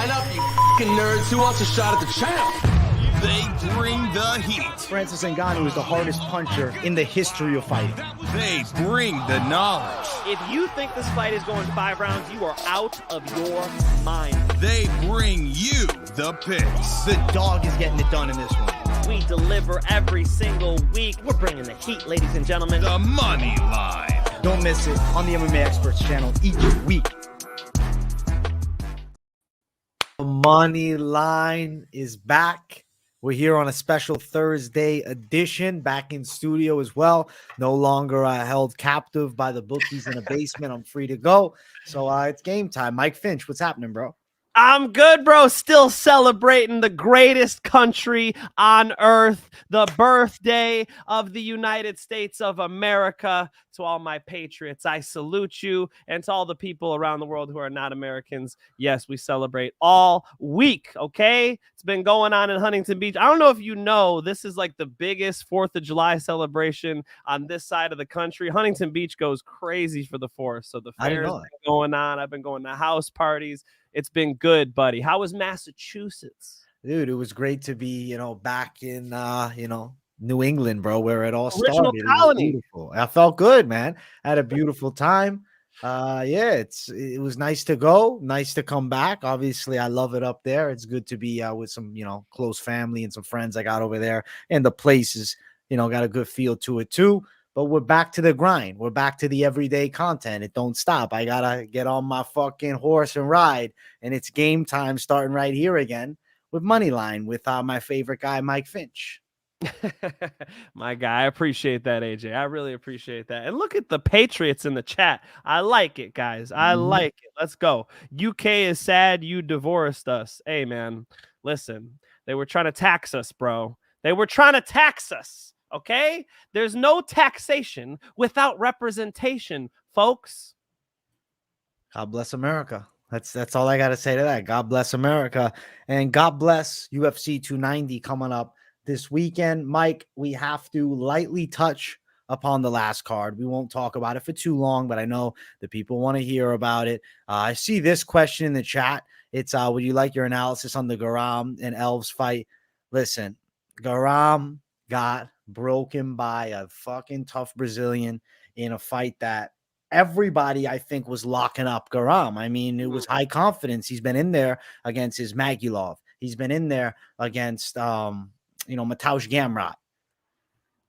Man up, you fucking nerds. Who wants a shot at the champ? They bring the heat. Francis Ngannou is the hardest puncher in the history of fighting. They bring the knowledge. If you think this fight is going 5 rounds, you are out of your mind. They bring you the picks. The dog is getting it done in this one. We deliver every single week. We're bringing the heat, ladies and gentlemen. The money line. Don't miss it on the MMA Experts channel each week. The money line is back. We're here on a special Thursday edition, back in studio as well. No longer held captive by the bookies in a basement. I'm free to go. So it's game time. Mike Finch, what's happening, bro? I'm good, bro. Still celebrating the greatest country on earth, the birthday of the United States of America. To all my patriots, I salute you. And to all the people around the world who are not Americans, yes, we celebrate all week, okay? It's been going on in Huntington Beach. I don't know if you know, this is like the biggest 4th of July celebration on this side of the country. Huntington Beach goes crazy for the 4th. So the fair's been going on. I've been going to house parties. It's been good, buddy. How was Massachusetts? Dude, it was great to be, back in, New England, bro, where it all started. Original colony. Beautiful. I felt good, man. I had a beautiful time. It was nice to go, nice to come back. Obviously, I love it up there. It's good to be with some, close family and some friends I got over there. And the place is, got a good feel to it too. But we're back to the grind. We're back to the everyday content. It don't stop. I gotta get on my fucking horse and ride. And it's game time starting right here again with Moneyline with my favorite guy, Mike Finch. My guy, I appreciate that, AJ. I really appreciate that. And look at the Patriots in the chat. I like it, guys. I like it. Let's go. UK is sad you divorced us. Hey, man, listen. They were trying to tax us, bro. They were trying to tax us. Okay? There's no taxation without representation, folks. God bless America. That's all I got to say to that. God bless America. And God bless UFC 290 coming up this weekend. Mike, we have to lightly touch upon the last card. We won't talk about it for too long, but I know the people want to hear about it. I see this question in the chat. It's, would you like your analysis on the Garam and Elves fight? Listen, Garam got broken by a fucking tough Brazilian in a fight that everybody, I think, was locking up Garam. I mean, it was high confidence. He's been in there against Ismagulov. He's been in there against, Mateusz Gamrot.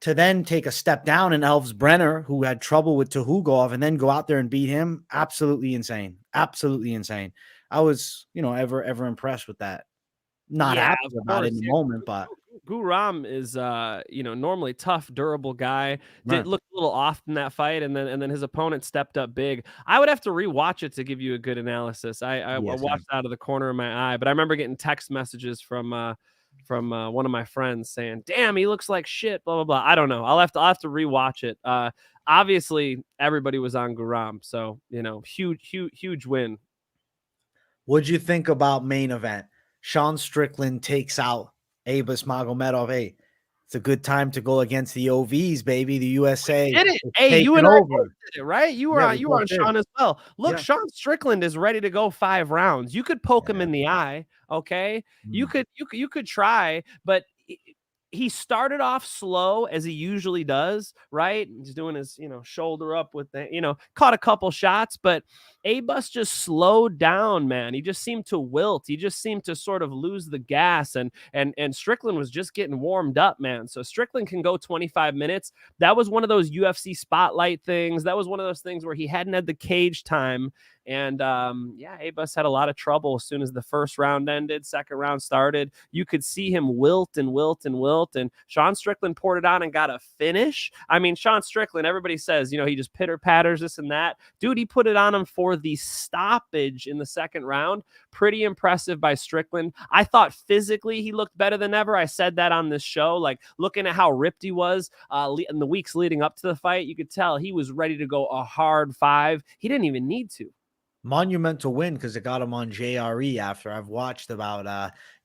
To then take a step down in Elves Brenner, who had trouble with Tuhugov, and then go out there and beat him, absolutely insane. Absolutely insane. I was, ever impressed with that. Not happy about it in the moment, but Garam is, normally tough, durable guy. Did look a little off in that fight, and then his opponent stepped up big. I would have to rewatch it to give you a good analysis. I watched out of the corner of my eye, but I remember getting text messages from one of my friends saying, "Damn, he looks like shit." Blah blah blah. I don't know. I'll have to rewatch it. Obviously, everybody was on Garam, so huge win. What'd you think about main event? Sean Strickland takes out Abus Magomedov. Hey, it's a good time to go against the OVs, baby. The USA. Did it? Hey, you and I did it, right? You were on Sean as well. Look, Sean Strickland is ready to go 5 rounds. You could poke him in the eye, okay? You could try, but he started off slow as he usually does, right? He's doing his, shoulder up with the, caught a couple shots, but Abus just slowed down, man. He just seemed to wilt. He just seemed to sort of lose the gas, and Strickland was just getting warmed up, man. So Strickland can go 25 minutes. That was one of those UFC spotlight things. That was one of those things where he hadn't had the cage time. And Abus had a lot of trouble as soon as the first round ended, second round started. You could see him wilt. And Sean Strickland poured it on and got a finish. I mean, Sean Strickland, everybody says, he just pitter patters this and that. Dude, he put it on him for the stoppage in the second round. Pretty impressive by Strickland. I thought physically he looked better than ever. I said that on this show. Like, looking at how ripped he was in the weeks leading up to the fight, you could tell he was ready to go a hard 5. He didn't even need to. Monumental win because it got him on JRE after I've watched about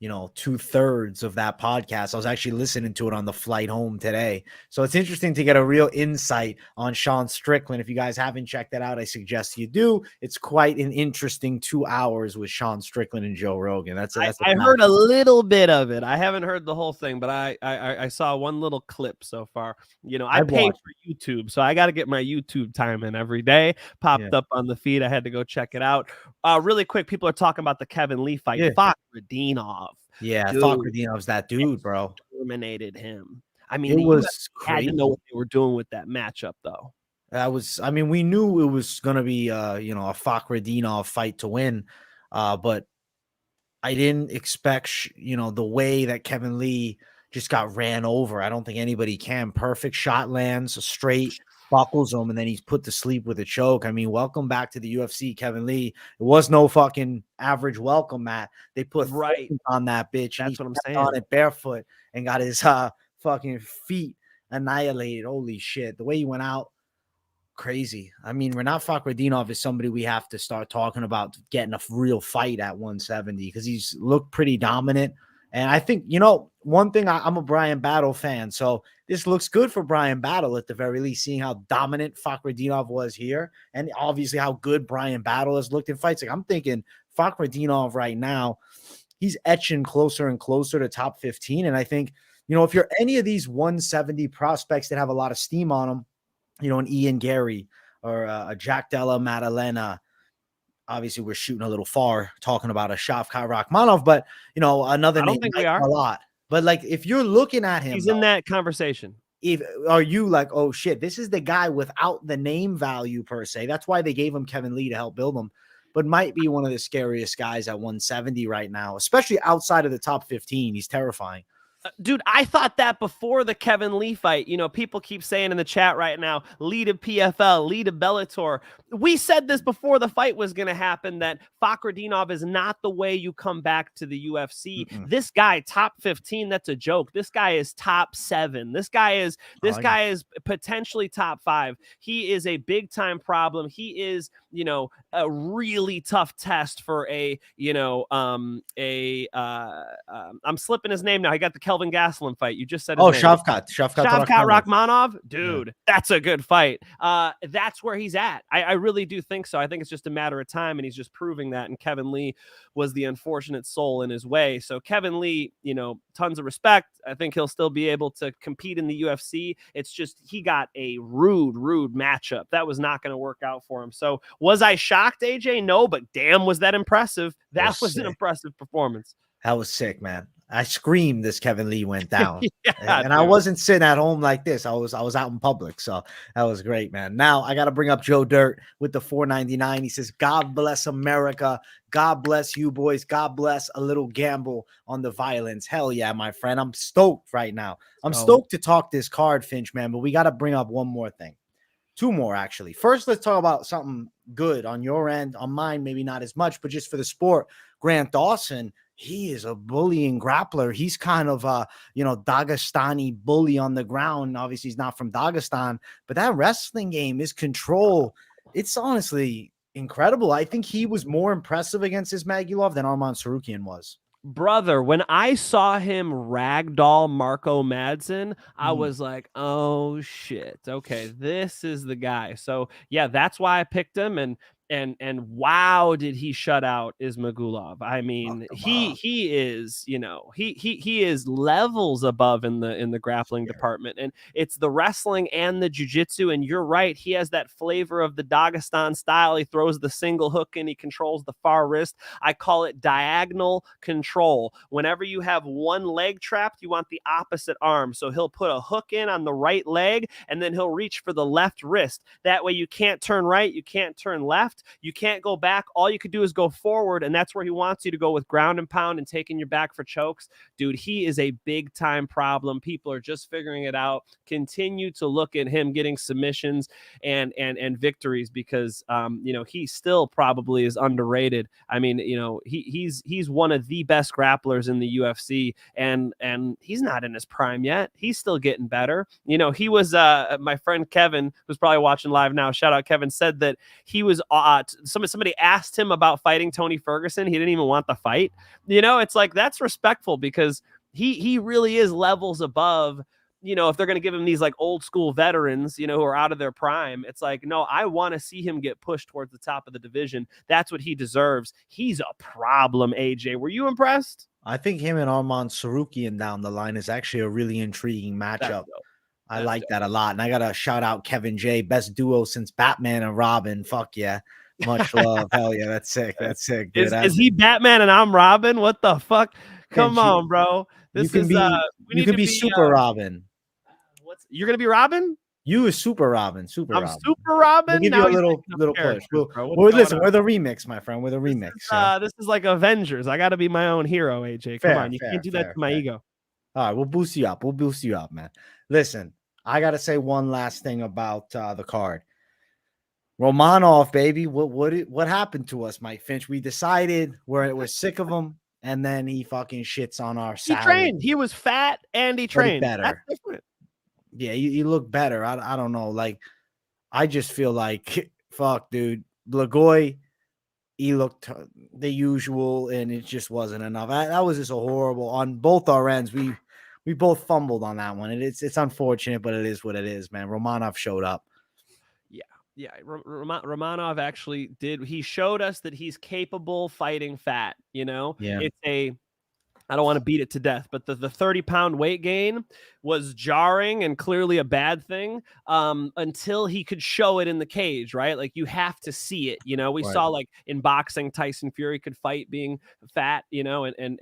2/3 of that podcast. I was actually listening to it on the flight home today. So it's interesting to get a real insight on Sean Strickland. If you guys haven't checked that out, I suggest you do. It's quite an interesting 2 hours with Sean Strickland and Joe Rogan. I heard a little bit of it. I haven't heard the whole thing, but I saw one little clip so far. I pay for YouTube, so I got to get my YouTube time in every day. Popped up on the feed. I had to go check it out. Really quick, people are talking about the Kevin Lee fight. Fakhretdinov. Yeah, Fakhretdinov's that dude, bro. Terminated him. I mean, it was crazy. Had to know what they were doing with that matchup, though. We knew it was going to be, a Fakhretdinov fight to win, but I didn't expect, the way that Kevin Lee just got ran over. I don't think anybody can. Perfect shot lands, straight, buckles him, and then he's put to sleep with a choke. I mean, welcome back to the UFC, Kevin Lee. It was no fucking average welcome, Matt. They put on that bitch. That's what I'm saying. On it barefoot and got his fucking feet annihilated. Holy shit. The way he went out, crazy. I mean, Rinat Fakhretdinov is somebody we have to start talking about getting a real fight at 170 because he's looked pretty dominant. And I think, one thing, I'm a Brian Battle fan, so this looks good for Brian Battle at the very least, seeing how dominant Fakhretdinov was here and obviously how good Brian Battle has looked in fights. Like, I'm thinking Fakhretdinov right now, he's etching closer and closer to top 15. And I think, if you're any of these 170 prospects that have a lot of steam on them, an Ian Gary or a Jack Della Maddalena. Obviously, we're shooting a little far talking about a Shavkat Rakhmonov, but another I don't think we are a lot. But like, if you're looking at him, he's in that conversation. Are you like, oh shit, this is the guy without the name value per se? That's why they gave him Kevin Lee to help build him, but might be one of the scariest guys at 170 right now, especially outside of the top 15. He's terrifying. Dude, I thought that before the Kevin Lee fight. People keep saying in the chat right now, Lee to PFL, Lee to Bellator. We said this before the fight was going to happen, that Fakhretdinov is not the way you come back to the UFC. This guy, top 15, that's a joke. This guy is top 7. This guy is potentially top 5. He is a big time problem. He is, a really tough test for I'm slipping his name now. I got the Kelvin Gastelum fight. You just said his name. Shavkat Rakhmonov. Dude, that's a good fight. That's where he's at. I really do think so. I think it's just a matter of time, and he's just proving that. And Kevin Lee was the unfortunate soul in his way. So Kevin Lee, tons of respect. I think he'll still be able to compete in the UFC. It's just he got a rude matchup. That was not going to work out for him. So was I shocked, AJ? No, but damn, was that impressive. That was an impressive performance. That was sick, man. I screamed as Kevin Lee went down. And I wasn't sitting at home like this. I was out in public. So that was great, man. Now I got to bring up Joe Dirt with the 499. He says, God bless America. God bless you boys. God bless a little gamble on the violence. Hell yeah, my friend. I'm stoked right now. I'm stoked to talk this card, Finch, man, but we got to bring up one more thing. 2 more, actually. First, let's talk about something good on your end. On mine, maybe not as much, but just for the sport. Grant Dawson, he is a bullying grappler. He's kind of a, Dagestani bully on the ground. Obviously, he's not from Dagestan, but that wrestling game, his control, it's honestly incredible. I think he was more impressive against Ismagulov than Arman Sarukian was. Brother, when I saw him ragdoll Marco Madsen, I was like, oh shit. Okay, this is the guy. So yeah, that's why I picked him. And wow, did he shut out Ismagulov? I mean, he is, he is levels above in the grappling department, and it's the wrestling and the jiu-jitsu. And you're right, he has that flavor of the Dagestan style. He throws the single hook and he controls the far wrist. I call it diagonal control. Whenever you have one leg trapped, you want the opposite arm. So he'll put a hook in on the right leg, and then he'll reach for the left wrist. That way you can't turn right, you can't turn left. You can't go back. All you could do is go forward, and that's where he wants you to go, with ground and pound and taking your back for chokes. Dude, he is a big-time problem. People are just figuring it out. Continue to look at him getting submissions and victories because, he still probably is underrated. I mean, he's one of the best grapplers in the UFC, and he's not in his prime yet. He's still getting better. He was my friend Kevin, who's probably watching live now, shout out Kevin, said that he was somebody asked him about fighting Tony Ferguson. He didn't even want the fight. You know, it's like, that's respectful, because he really is levels above. You know, if they're going to give him these like old school veterans, you know, who are out of their prime, it's like, no, I want to see him get pushed towards the top of the division. That's what he deserves. He's a problem, AJ. Were you impressed? I think him and Arman Sarukian down the line is actually a really intriguing matchup. I like that a lot. And I got to shout out Kevin J, best duo since Batman and Robin. Fuck yeah. Much love. Hell yeah. That's sick. That's sick. Dude. Is he Batman and I'm Robin? What the fuck? Come on, bro. You can be Super Robin. You're gonna be Robin? You is Super Robin. I'm Robin. Super Robin. We'll give you a little push. Listen, we're the remix, my friend. We're the remix. This is like Avengers. I got to be my own hero, AJ. Come on, you can't do that to my ego. All right, we'll boost you up. We'll boost you up, man. Listen, I got to say one last thing about the card. Romanov, baby. What happened to us, Mike Finch? We decided we're sick of him, and then he fucking shits on our salad. He trained. He was fat and he trained. Better. That's different. Yeah, you look better. I don't know. Like, I just feel like, fuck, dude. Blagoy, he looked the usual, and it just wasn't enough. That was just a horrible on both our ends. We both fumbled on that one. It's unfortunate, but it is what it is, man. Romanov showed up. Yeah. Romanov actually did. He showed us that he's capable fighting fat. You know, it's I don't want to beat it to death, but the 30-pound weight gain was jarring and clearly a bad thing until he could show it in the cage, right? Like, you have to see it. You know, we saw like in boxing, Tyson Fury could fight being fat, you know, and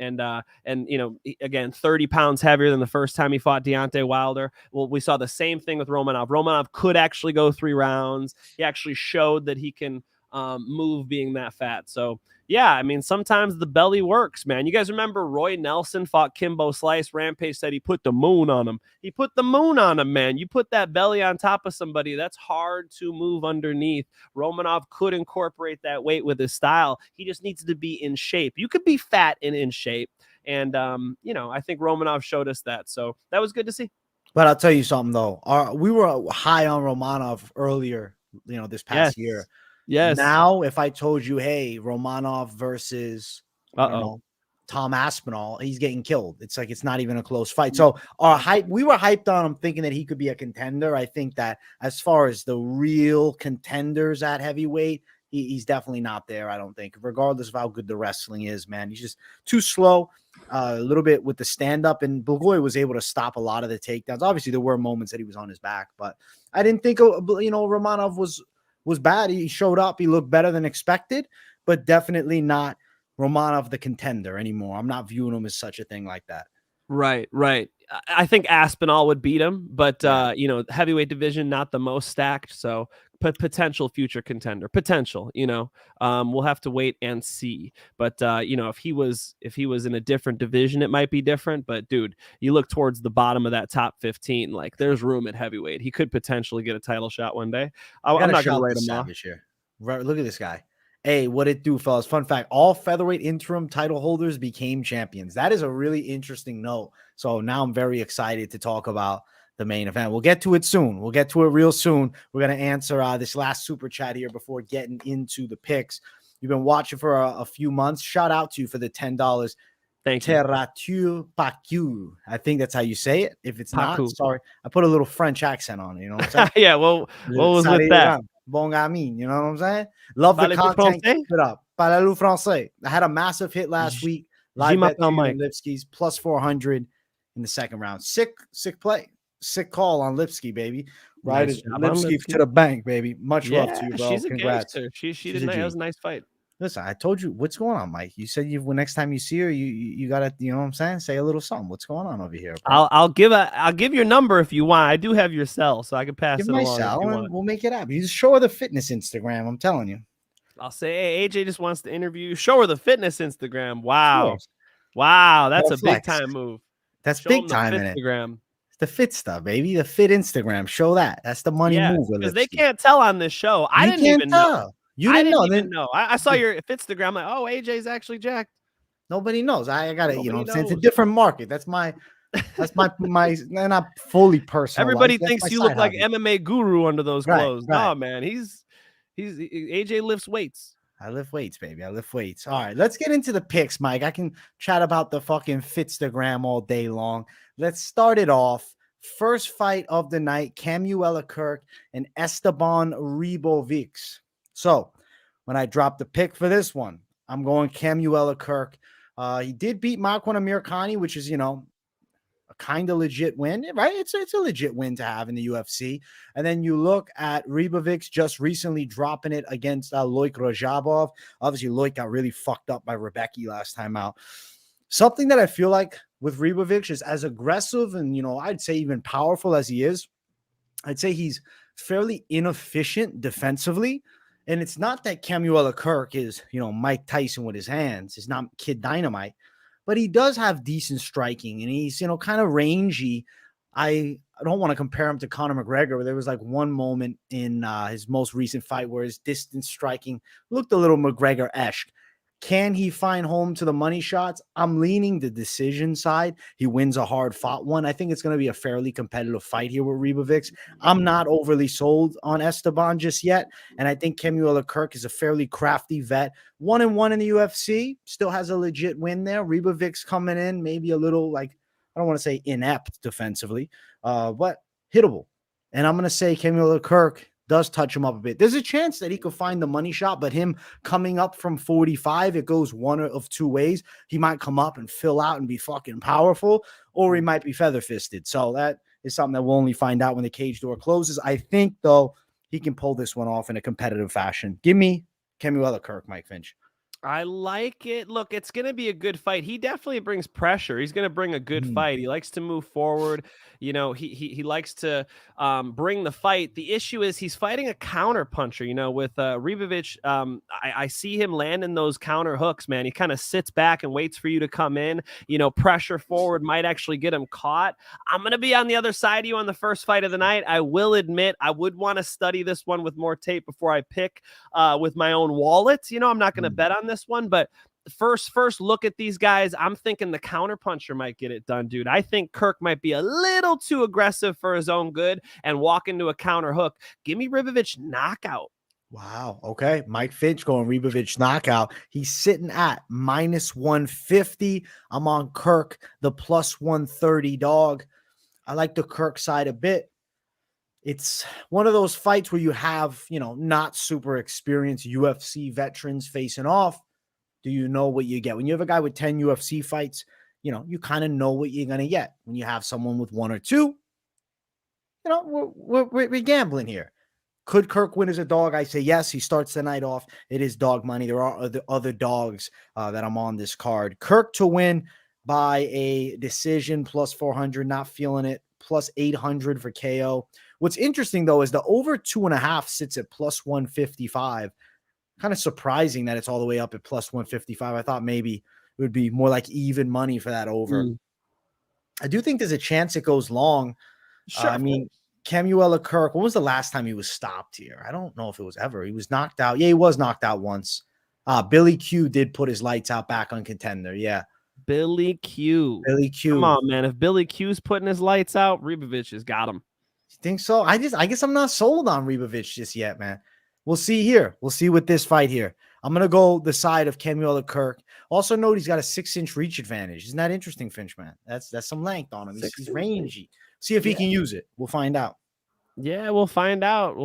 you know, again, 30 pounds heavier than the first time he fought Deontay Wilder. Well, we saw the same thing with Romanov. Romanov could actually go 3 rounds. He actually showed that he can move being that fat. So yeah, I mean, sometimes the belly works, man. You guys remember Roy Nelson fought Kimbo Slice? Rampage said he put the moon on him. He put the moon on him, man. You put that belly on top of somebody, that's hard to move underneath. Romanov could incorporate that weight with his style. He just needs to be in shape. You could be fat and in shape. And, you know, I think Romanov showed us that. So that was good to see. But I'll tell you something, though. We were high on Romanov earlier, you know, this past year. Yes. Now, if I told you, hey, Romanov versus Tom Aspinall, he's getting killed. It's like, it's not even a close fight. So we were hyped on him thinking that he could be a contender. I think that as far as the real contenders at heavyweight, he's definitely not there, I don't think, regardless of how good the wrestling is, man. He's just too slow, a little bit with the stand-up, and Blagoy was able to stop a lot of the takedowns. Obviously, there were moments that he was on his back, but I didn't think, Romanov was bad. He showed up. He looked better than expected, but definitely not Romanov the contender anymore. I'm not viewing him as such a thing like that. Right. I think Aspinall would beat him, but you know, heavyweight division, not the most stacked. So potential future contender, you know, we'll have to wait and see. But you know, if he was in a different division, it might be different. But dude, you look towards the bottom of that top 15, like there's room at heavyweight. He could potentially get a title shot one day. I'm not going to write him off here. Right, look at this guy. Hey, what it do, fellas? Fun fact, all featherweight interim title holders became champions. That is a really interesting note. So now I'm very excited to talk about the main event. We'll get to it soon. We'll get to it real soon. We're going to answer this last super chat here before getting into the picks. You've been watching for a few months. Shout out to you for the $10. Thank you. Terratu Pacu. I think that's how you say it. If it's not, sorry. I put a little French accent on it. You know what I'm saying? Yeah, well, what was with that? Bon gamin, you know what I'm saying? Love the content. Keep it up. Parlez-vous français. I had a massive hit last week. Live bet on Lipski's plus 400 in the second round. Sick play. Sick call on Lipski, baby. Right, Lipski to the bank, baby. Much love to you, bro. She's Congrats. A gangster. She did. That was a nice fight. Listen, I told you what's going on, Mike. You said next time you see her, you gotta, you know what I'm saying? Say a little something. What's going on over here, bro? I'll give your number if you want. I do have your cell, so I can pass it along. Cell and we'll make it happen. You just show her the fitness Instagram. I'm telling you. I'll say, hey, AJ just wants to interview you. Show her the fitness Instagram. Wow, that's a big time move. That's big time in Instagram. It's the fit stuff, baby. The fit Instagram. Show that. That's the money move. Because they can't tell on this show. I didn't even know. You didn't even know. I saw your Instagram. Like, oh, AJ's actually jacked. Nobody knows. I got it. You know what I'm saying? It's a different market. That's my not fully personal. Everybody thinks you look like MMA guru under those clothes. Right. Oh man, he's AJ lifts weights. I lift weights, baby. I lift weights. All right, let's get into the picks, Mike. I can chat about the fucking Fitstagram all day long. Let's start it off. First fight of the night, Kamuela Kirk and Esteban Ribovics. So when I dropped the pick for this one, I'm going Kamuela Kirk. He did beat Makwan Amirkhani, which is, a kind of legit win, right? It's a legit win to have in the UFC. And then you look at Ribovics just recently dropping it against Loik Rajabov. Obviously, Loik got really fucked up by Rebecca last time out. Something that I feel like with Ribovics is as aggressive and, I'd say even powerful as he is, I'd say he's fairly inefficient defensively. And it's not that Kamuela Kirk is, Mike Tyson with his hands. He's not Kid Dynamite. But he does have decent striking, and he's, kind of rangy. I don't want to compare him to Conor McGregor, but there was like one moment in his most recent fight where his distance striking looked a little McGregor-esque. Can he find home to the money shots? I'm leaning the decision side. He wins a hard-fought one. I think it's going to be a fairly competitive fight here with Ribovics. I'm not overly sold on Esteban just yet, and I think Kamuela Kirk is a fairly crafty vet. 1-1 in the UFC, still has a legit win there. Ribovics coming in, maybe a little, I don't want to say inept defensively, but hittable. And I'm going to say Kamuela Kirk does touch him up a bit. There's a chance that he could find the money shot, but him coming up from 45, it goes one of two ways. He might come up and fill out and be fucking powerful, or he might be feather-fisted. So that is something that we'll only find out when the cage door closes. I think, though, he can pull this one off in a competitive fashion. Give me Kamuela Kirk, Mike Finch. I like it. Look, it's going to be a good fight. He definitely brings pressure. He's going to bring a good fight. He likes to move forward. He likes to bring the fight. The issue is he's fighting a counter puncher, with Ribovics. I see him landing those counter hooks, man. He kind of sits back and waits for you to come in, pressure forward might actually get him caught. I'm going to be on the other side of you on the first fight of the night. I will admit I would want to study this one with more tape before I pick with my own wallet. I'm not going to bet on this one, but first look at these guys. I'm thinking the counter puncher might get it done, dude. I think Kirk might be a little too aggressive for his own good and walk into a counter hook. Give me Ribovics knockout. Wow. Okay. Mike Finch going Ribovics knockout. He's sitting at -150. I'm on Kirk, the +130 dog. I like the Kirk side a bit. It's one of those fights where you have, not super experienced UFC veterans facing off. Do you know what you get? When you have a guy with 10 UFC fights, you kind of know what you're going to get. When you have someone with one or two, we're gambling here. Could Kirk win as a dog? I say yes. He starts the night off. It is dog money. There are other dogs that I'm on this card. Kirk to win by a decision, +400, not feeling it, +800 for KO. What's interesting, though, is the over 2.5 sits at +155. Kind of surprising that it's all the way up at +155. I thought maybe it would be more like even money for that over. I do think there's a chance it goes long. Sure. Kamuela Kirk, when was the last time he was stopped here? I don't know if it was ever. He was knocked out. Yeah, he was knocked out once. Billy Q did put his lights out back on Contender. Yeah. Billy Q. Come on, man. If Billy Q's putting his lights out, Ribovics has got him. You think so? I guess I'm not sold on Ribovics just yet, man. We'll see here. We'll see with this fight here. I'm going to go the side of Kamuela Kirk. Also note he's got a 6-inch reach advantage. Isn't that interesting, Finch, man? That's some length on him. He's rangy. See if he can use it. We'll find out. Yeah, we'll find out.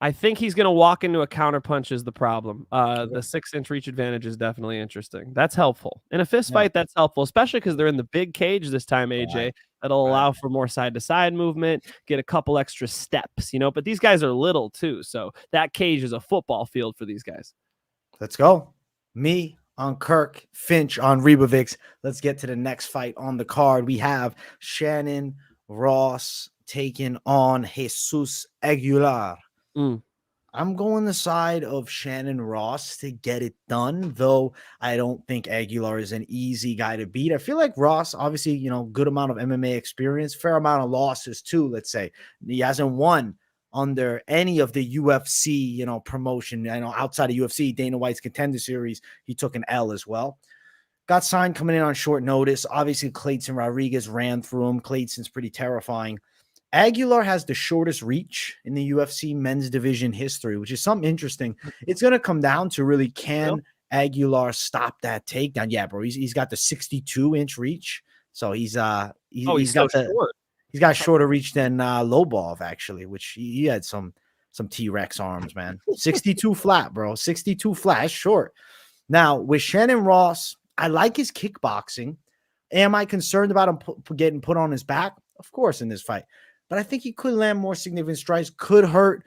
I think he's going to walk into a counter punch is the problem. The 6-inch reach advantage is definitely interesting. That's helpful. In a fist fight, that's helpful, especially because they're in the big cage this time, AJ. Right. That'll allow for more side-to-side movement, get a couple extra steps, but these guys are little too. So that cage is a football field for these guys. Let's go. Me on Kirk, Finch on Ribovics. Let's get to the next fight on the card. We have Shannon Ross taking on Jesus Aguilar. I'm going the side of Shannon Ross to get it done, though I don't think Aguilar is an easy guy to beat. I feel like Ross, obviously, good amount of MMA experience, fair amount of losses too, let's say. He hasn't won under any of the UFC, promotion. I know outside of UFC, Dana White's Contender Series, he took an L as well. Got signed coming in on short notice. Obviously, Clayton Rodriguez ran through him. Clayton's pretty terrifying. Aguilar has the shortest reach in the UFC men's division history, which is something interesting. It's going to come down to really, can Aguilar stop that takedown? Yeah, bro. He's got the 62-inch reach. So he's got short. He's got shorter reach than Lobov, actually, which he had some T-Rex arms, man. 62 flat, bro. 62 flat, short. Now, with Shannon Ross, I like his kickboxing. Am I concerned about him getting put on his back? Of course, in this fight. But I think he could land more significant strikes, could hurt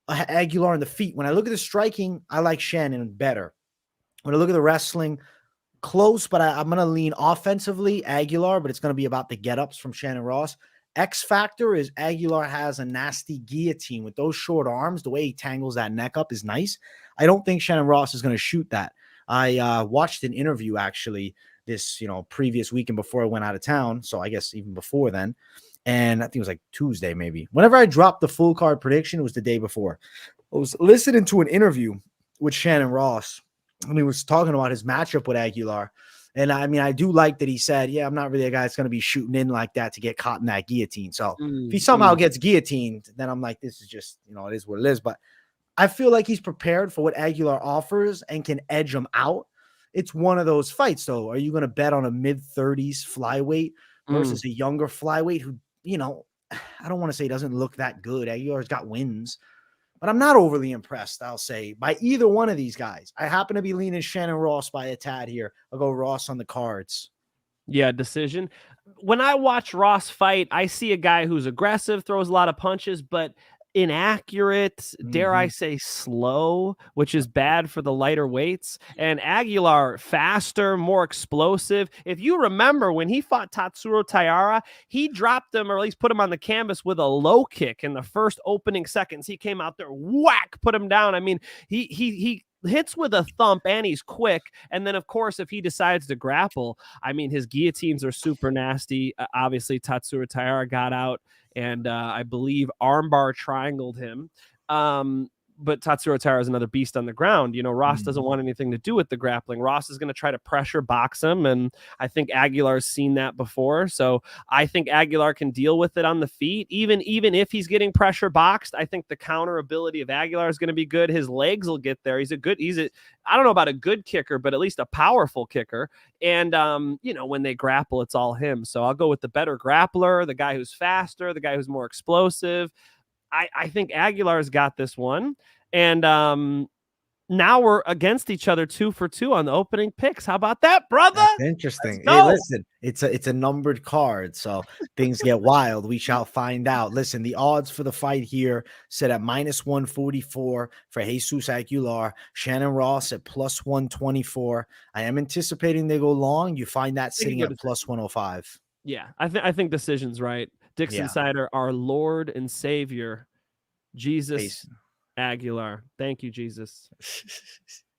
Aguilar in the feet. When I look at the striking, I like Shannon better. When I look at the wrestling, close, but I'm going to lean offensively Aguilar, but it's going to be about the get-ups from Shannon Ross. X factor is Aguilar has a nasty guillotine with those short arms. The way he tangles that neck up is nice. I don't think Shannon Ross is going to shoot that. I watched an interview actually this, previous weekend before I went out of town. So I guess even before then. And I think it was like Tuesday, maybe. Whenever I dropped the full card prediction, it was the day before. I was listening to an interview with Shannon Ross, and he was talking about his matchup with Aguilar. And I mean, I do like that he said, yeah, I'm not really a guy that's going to be shooting in like that to get caught in that guillotine. So if he somehow gets guillotined, then I'm like, this is just, it is what it is. But I feel like he's prepared for what Aguilar offers and can edge him out. It's one of those fights, though. Are you going to bet on a mid-30s flyweight versus a younger flyweight who, I don't want to say doesn't look that good. Aguilar's got wins, but I'm not overly impressed, I'll say, by either one of these guys. I happen to be leaning Shannon Ross by a tad here. I'll go Ross on the cards. Yeah, decision. When I watch Ross fight, I see a guy who's aggressive, throws a lot of punches, but inaccurate, dare I say slow, which is bad for the lighter weights. And Aguilar, faster, more explosive. If you remember when he fought Tatsuro Taira, he dropped him, or at least put him on the canvas with a low kick in the first opening seconds. He came out there, whack, put him down. I mean, he hits with a thump and he's quick. And then, of course, if he decides to grapple, I mean, his guillotines are super nasty. Obviously, Tatsuro Taira got out and I believe armbar triangled him. But Tatsuro Taira is another beast on the ground. Ross doesn't want anything to do with the grappling. Ross is going to try to pressure box him, and I think Aguilar's seen that before. So I think Aguilar can deal with it on the feet. Even if he's getting pressure boxed, I think the counter ability of Aguilar is going to be good. His legs will get there. I don't know about a good kicker, but at least a powerful kicker. And, when they grapple, it's all him. So I'll go with the better grappler, the guy who's faster, the guy who's more explosive. I think Aguilar's got this one. And now we're against each other 2 for 2 on the opening picks. How about that, brother? That's interesting. Hey, listen, it's a numbered card, so things get wild. We shall find out. Listen, the odds for the fight here set at -144 for Jesus Aguilar, Shannon Ross at +124. I am anticipating they go long. You find that sitting at +105. Yeah, I think decision's right. Dixon Sider, our Lord and Savior, Jesus Aguilar. Thank you, Jesus.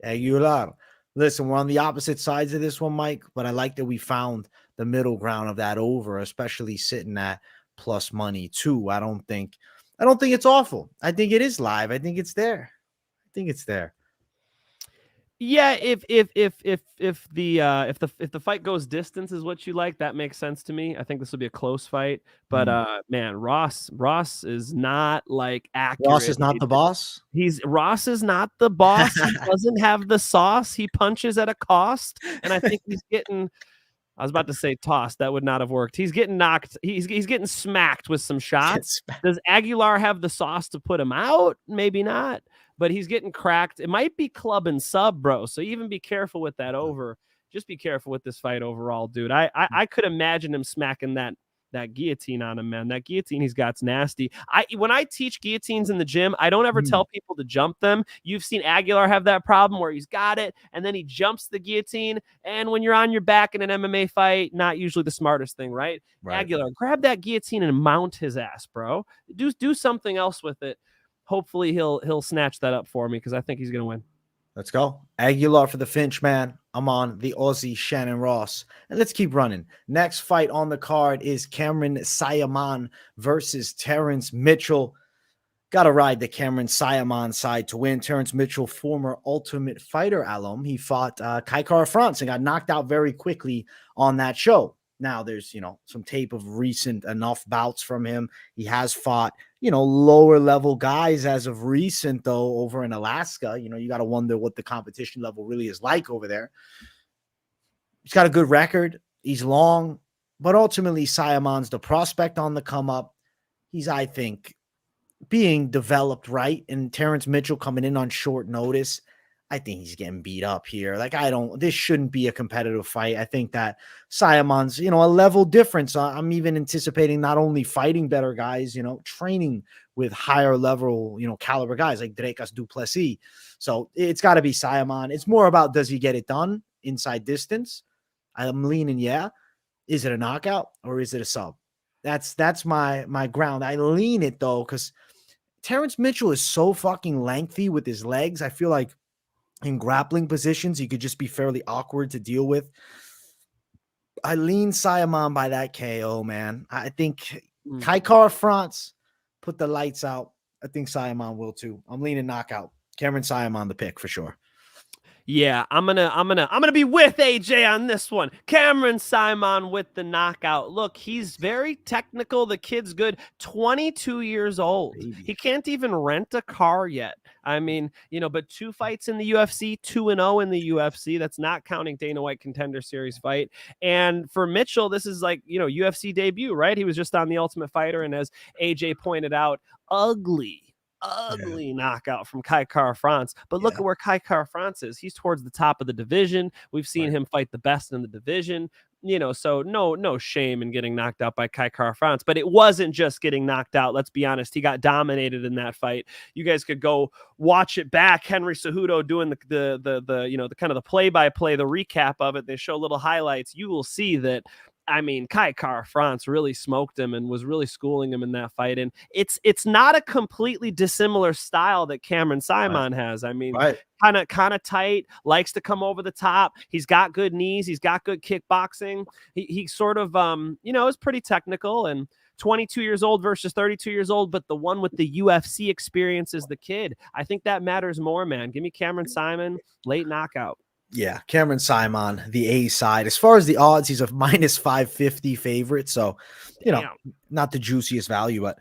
Aguilar. Listen, we're on the opposite sides of this one, Mike, but I like that we found the middle ground of that over, especially sitting at plus money too. I don't think it's awful. I think it is live. I think it's there. Yeah, if the fight goes distance is what you like, that makes sense to me. I think this will be a close fight, but man, Ross is not like accurate. Ross is not the boss. Ross is not the boss. He doesn't have the sauce. He punches at a cost, and I think he's getting. I was about to say tossed. That would not have worked. He's getting knocked. He's getting smacked with some shots. Does Aguilar have the sauce to put him out? Maybe not. But he's getting cracked. It might be club and sub, bro. So even be careful with that over. Just be careful with this fight overall, dude. I could imagine him smacking that guillotine on him, man. That guillotine he's got's nasty. When I teach guillotines in the gym, I don't ever tell people to jump them. You've seen Aguilar have that problem where he's got it and then he jumps the guillotine. And when you're on your back in an MMA fight, not usually the smartest thing, right? Aguilar, grab that guillotine and mount his ass, bro. Do something else with it. Hopefully he'll snatch that up for me because I think he's gonna win. Let's go. Aguilar for the Finch, man. I'm on the Aussie Shannon Ross. And let's keep running. Next fight on the card is Cameron Saaiman versus Terrence Mitchell. Got to ride the Cameron Saaiman side to win. Terrence Mitchell, former Ultimate Fighter alum. He fought Kai Kara France and got knocked out very quickly on that show. Now there's, some tape of recent enough bouts from him. He has fought, lower level guys as of recent, though, over in Alaska. You got to wonder what the competition level really is like over there. He's got a good record. He's long, but ultimately Saaiman's the prospect on the come up. He's, I think, being developed right. And Terrence Mitchell coming in on short notice, I think he's getting beat up here. This shouldn't be a competitive fight. I think that Saaiman's, a level difference. I'm even anticipating not only fighting better guys, training with higher level, caliber guys like Dricus du Plessis. So it's got to be Saaiman. It's more about, does he get it done inside distance? I'm leaning, yeah. Is it a knockout or is it a sub? That's my ground. I lean it though, because Terrence Mitchell is so fucking lengthy with his legs. I feel like in grappling positions, he could just be fairly awkward to deal with. I lean Saaiman by that KO, man. I think Kaikar France put the lights out. I think Saaiman will too. I'm leaning knockout. Cameron Saaiman the pick for sure. Yeah, I'm gonna be with AJ on this one. Cameron Saaiman with the knockout. Look, he's very technical. The kid's good. 22 years old. Baby. He can't even rent a car yet. I mean, but 2 fights in the UFC, 2-0 in the UFC. That's not counting Dana White Contender Series fight. And for Mitchell, this is like, UFC debut, right? He was just on The Ultimate Fighter, and as AJ pointed out, ugly knockout from Kaikar France. But look at where Kaikar France is. He's towards the top of the division. We've seen him fight the best in the division. So no shame in getting knocked out by Kaikar France. But it wasn't just getting knocked out. Let's be honest. He got dominated in that fight. You guys could go watch it back. Henry Cejudo doing the kind of the play-by-play, the recap of it. They show little highlights. You will see that. I mean, Kaikar France really smoked him and was really schooling him in that fight. And it's not a completely dissimilar style that Cameron Saaiman has. I mean, kind of tight, likes to come over the top. He's got good knees. He's got good kickboxing. He sort of, is pretty technical, and 22 years old versus 32 years old, but the one with the UFC experience is the kid. I think that matters more, man. Give me Cameron Saaiman, late knockout. Yeah, Cameron Saaiman, the A side. As far as the odds, he's a minus 550 favorite. So, not the juiciest value, but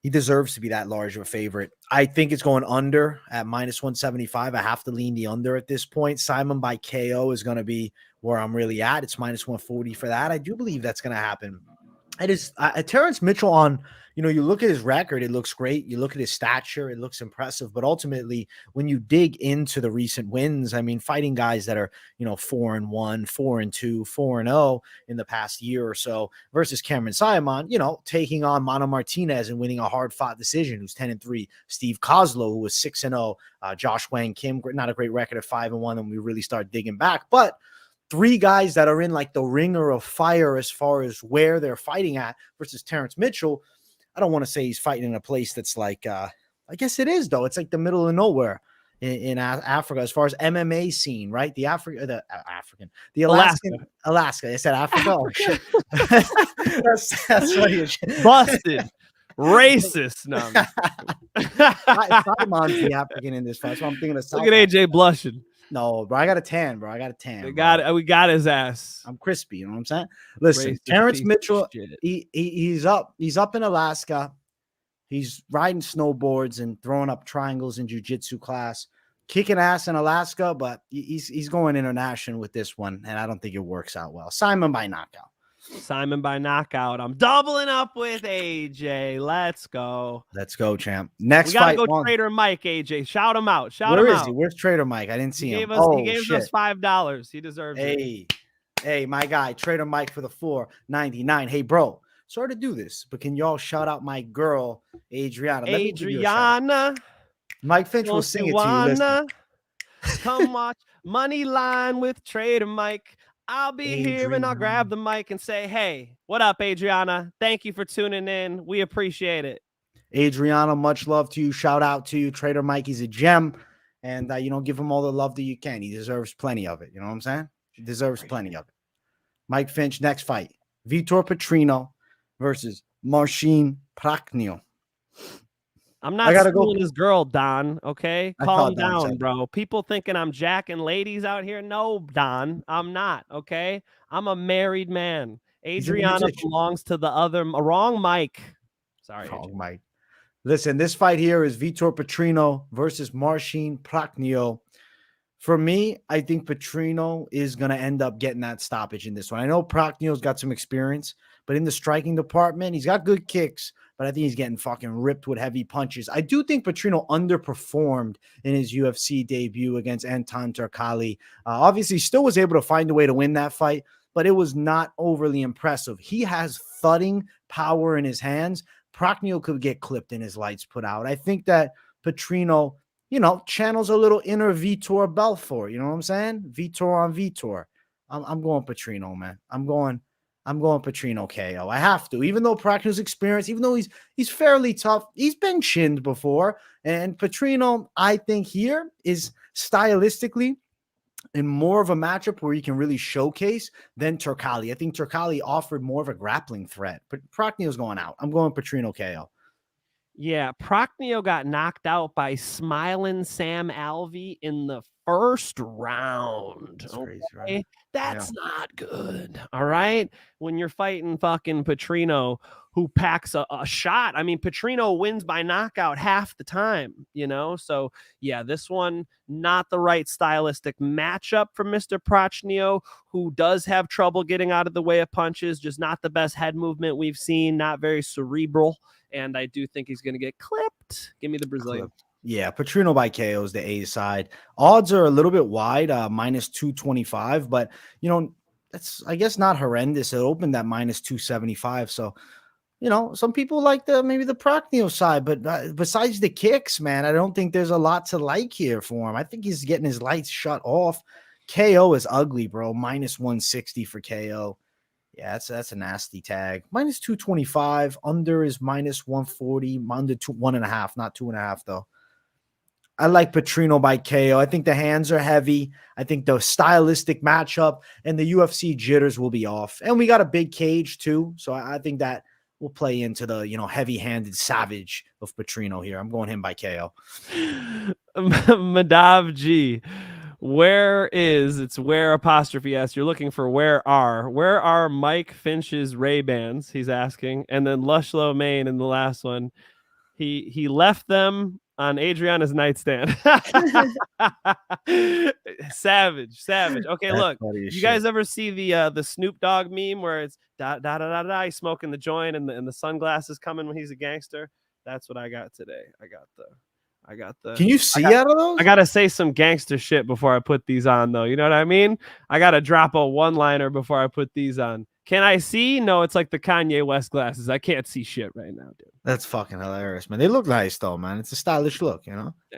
he deserves to be that large of a favorite. I think it's going under at minus 175. I have to lean the under at this point. Saaiman by KO is going to be where I'm really at. It's minus 140 for that. I do believe that's going to happen. It is Terrence Mitchell on, you look at his record, it looks great. You look at his stature, it looks impressive. But ultimately, when you dig into the recent wins, I mean, fighting guys that are, 4-1, 4-2, 4-0 in the past year or so versus Cameron Saaiman, taking on Mano Martinez and winning a hard-fought decision, who's 10-3. Steve Kozlow, who was 6-0. Josh Wang Kim, not a great record at 5-1, and we really start digging back. But 3 guys that are in like the ringer of fire as far as where they're fighting at versus Terrence Mitchell. I don't want to say he's fighting in a place that's like, I guess it is though. It's like the middle of nowhere in Africa as far as MMA scene, right? The Alaskan. I said Africa. Oh, shit. that's funny. Busted. Racist. No. Saimon's the African in this fight, so I'm thinking of South. Look at AJ blushing. No, bro, I got a tan, bro. We got his ass. I'm crispy. You know what I'm saying? Listen, Terrence Mitchell, he's up in Alaska. He's riding snowboards and throwing up triangles in jiu-jitsu class, kicking ass in Alaska, but he's going international with this one, and I don't think it works out well. Saaiman by knockout. Saaiman by knockout. I'm doubling up with AJ. Let's go. Let's go, champ. Next we fight. We got to go Trader Mike, AJ. Shout him out. Where is he? Where's Trader Mike? I didn't see him. He gave us $5. He deserves it. Hey, my guy, Trader Mike for the $4.99. Hey, bro, sorry to do this, but can y'all shout out my girl, Adriana? Adriana. Mike Finch will sing it to you. Listen. Come watch Moneyline with Trader Mike. I'll be here and I'll grab the mic and say, hey, what up, Adriana? Thank you for tuning in. We appreciate it. Adriana, much love to you. Shout out to you. Trader Mike, he's a gem. And, give him all the love that you can. He deserves plenty of it. You know what I'm saying? He deserves plenty of it. Mike Finch, next fight. Vitor Petrino versus Marcin Prachnio. I'm not schooling this girl, Don, okay? Calm down, bro. People thinking I'm jacking ladies out here. No, Don, I'm not, okay? I'm a married man. Adriana belongs to the other wrong Mike. Sorry, wrong Mike. Listen, this fight here is Vitor Petrino versus Marcin Prachnio. For me, I think Petrino is going to end up getting that stoppage in this one. I know Prachnio's got some experience, but in the striking department, he's got good kicks, but I think he's getting fucking ripped with heavy punches. I do think Petrino underperformed in his UFC debut against Anton Turkalj. Obviously, still was able to find a way to win that fight, but it was not overly impressive. He has thudding power in his hands. Prachnio could get clipped and his lights put out. I think that Petrino, channels a little inner Vitor Belfort. You know what I'm saying? Vitor on Vitor. I'm going Petrino, man. I'm going Petrino KO. I have to. Even though Prachnio's experienced, even though he's fairly tough, he's been chinned before. And Petrino, I think here is stylistically in more of a matchup where you can really showcase than Turkalj. I think Turkalj offered more of a grappling threat, but Prachnio's going out. I'm going Petrino KO. Yeah, Prachnio got knocked out by Smiling Sam Alvey in the first round. That's crazy, right? That's not good. All right. When you're fighting fucking Petrino, who packs a shot. I mean, Petrino wins by knockout half the time, So, yeah, this one, not the right stylistic matchup for Mr. Prachnio, who does have trouble getting out of the way of punches, just not the best head movement we've seen, not very cerebral. And I do think he's going to get clipped. Give me the Brazilian. Yeah, Petrino by KO is the A side. Odds are a little bit wide, minus 225, but, that's, I guess, not horrendous. It opened at minus 275. So, some people like maybe the Prachnio side, but besides the kicks, man, I don't think there's a lot to like here for him. I think he's getting his lights shut off. KO is ugly, bro. Minus 160 for KO. Yeah, that's a nasty tag. Minus 225. Under is minus 140. Under 1.5, not 2.5 though. I like Petrino by KO. I think the hands are heavy. I think the stylistic matchup and the UFC jitters will be off. And we got a big cage too. So I think that will play into the, heavy-handed savage of Petrino here. I'm going him by KO. Madav G. Where apostrophe S. You're looking for where are Mike Finch's Ray-Bans? He's asking. And then Lushlow Maine in the last one. He left them on Adriana's nightstand. Savage. Okay, That's look. funny as You shit. guys ever see the Snoop Dogg meme where it's da da da da da, he's smoking the joint and the sunglasses coming when he's a gangster? That's what I got today. I got the. Can you see out of those? I gotta say some gangster shit before I put these on, though. You know what I mean? I gotta drop a one-liner before I put these on. Can I see? No, it's like the Kanye West glasses. I can't see shit right now, dude. That's fucking hilarious, man. They look nice though, man. It's a stylish look,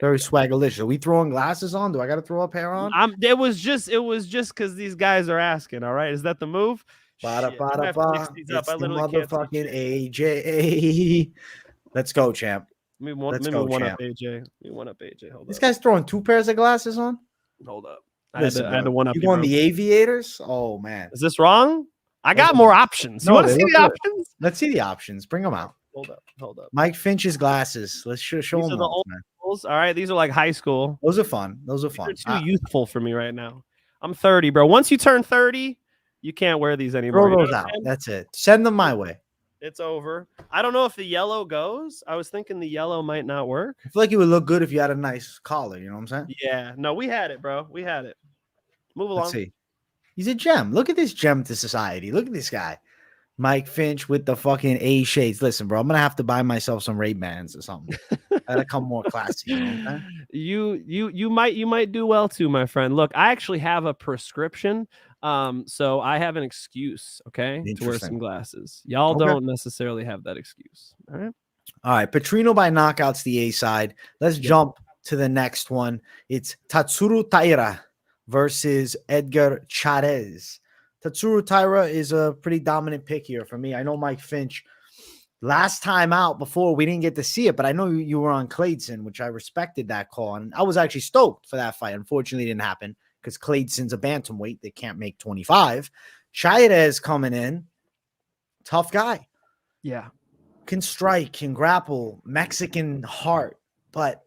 Very swaggerlicious. Are we throwing glasses on? Do I got to throw a pair on? It was just because these guys are asking. All right, is that the move? Bada, Shit, bada, I have to mix bada. these It's up. I the literally can't see motherfucking shit. AJ. Let's go, champ. Maybe Let's one go, up champ. AJ. Maybe one up AJ. Hold This up. guy's throwing 2 pairs of glasses on. Hold up. I Listen, had to one up. you You, won bro. the Aviators? Oh man. Is this wrong? I got Hold more on. options. You No, want to they see look the good. options? Let's see the options. Bring them out. Hold up. Mike Finch's glasses. Let's show These them are the off, old man. schools. All right, these are like high school. Those are fun. Those are fun. They're too youthful for me right now. I'm 30, bro. Once you turn 30, you can't wear these anymore. Throw You know those what I'm out. saying? That's it. Send them my way. It's over. I don't know if the yellow goes. I was thinking the yellow might not work. I feel like it would look good if you had a nice collar. You know what I'm saying? Yeah. No, we had it, bro. We had it. Move along. Let's see. He's a gem. Look at this gem to society. Look at this guy. Mike Finch with the fucking A shades. Listen, bro, I'm gonna have to buy myself some Ray-Bans or something. Gotta come more classy. You know what I'm saying? You might do well too, my friend. Look, I actually have a prescription. So I have an excuse, okay, to wear some glasses. Y'all don't necessarily have that excuse. All right. All right. Petrino by knockouts, the A side. Let's jump to the next one. It's Tatsuro Taira versus Edgar Cháirez. Tatsuro Taira is a pretty dominant pick here for me. I know Mike Finch last time out before we didn't get to see it, but I know you were on Clayton, which I respected that call. And I was actually stoked for that fight. Unfortunately, it didn't happen because Clayton's a bantamweight. They can't make 25. Cháirez coming in. Tough guy. Yeah. Can strike, can grapple, Mexican heart. But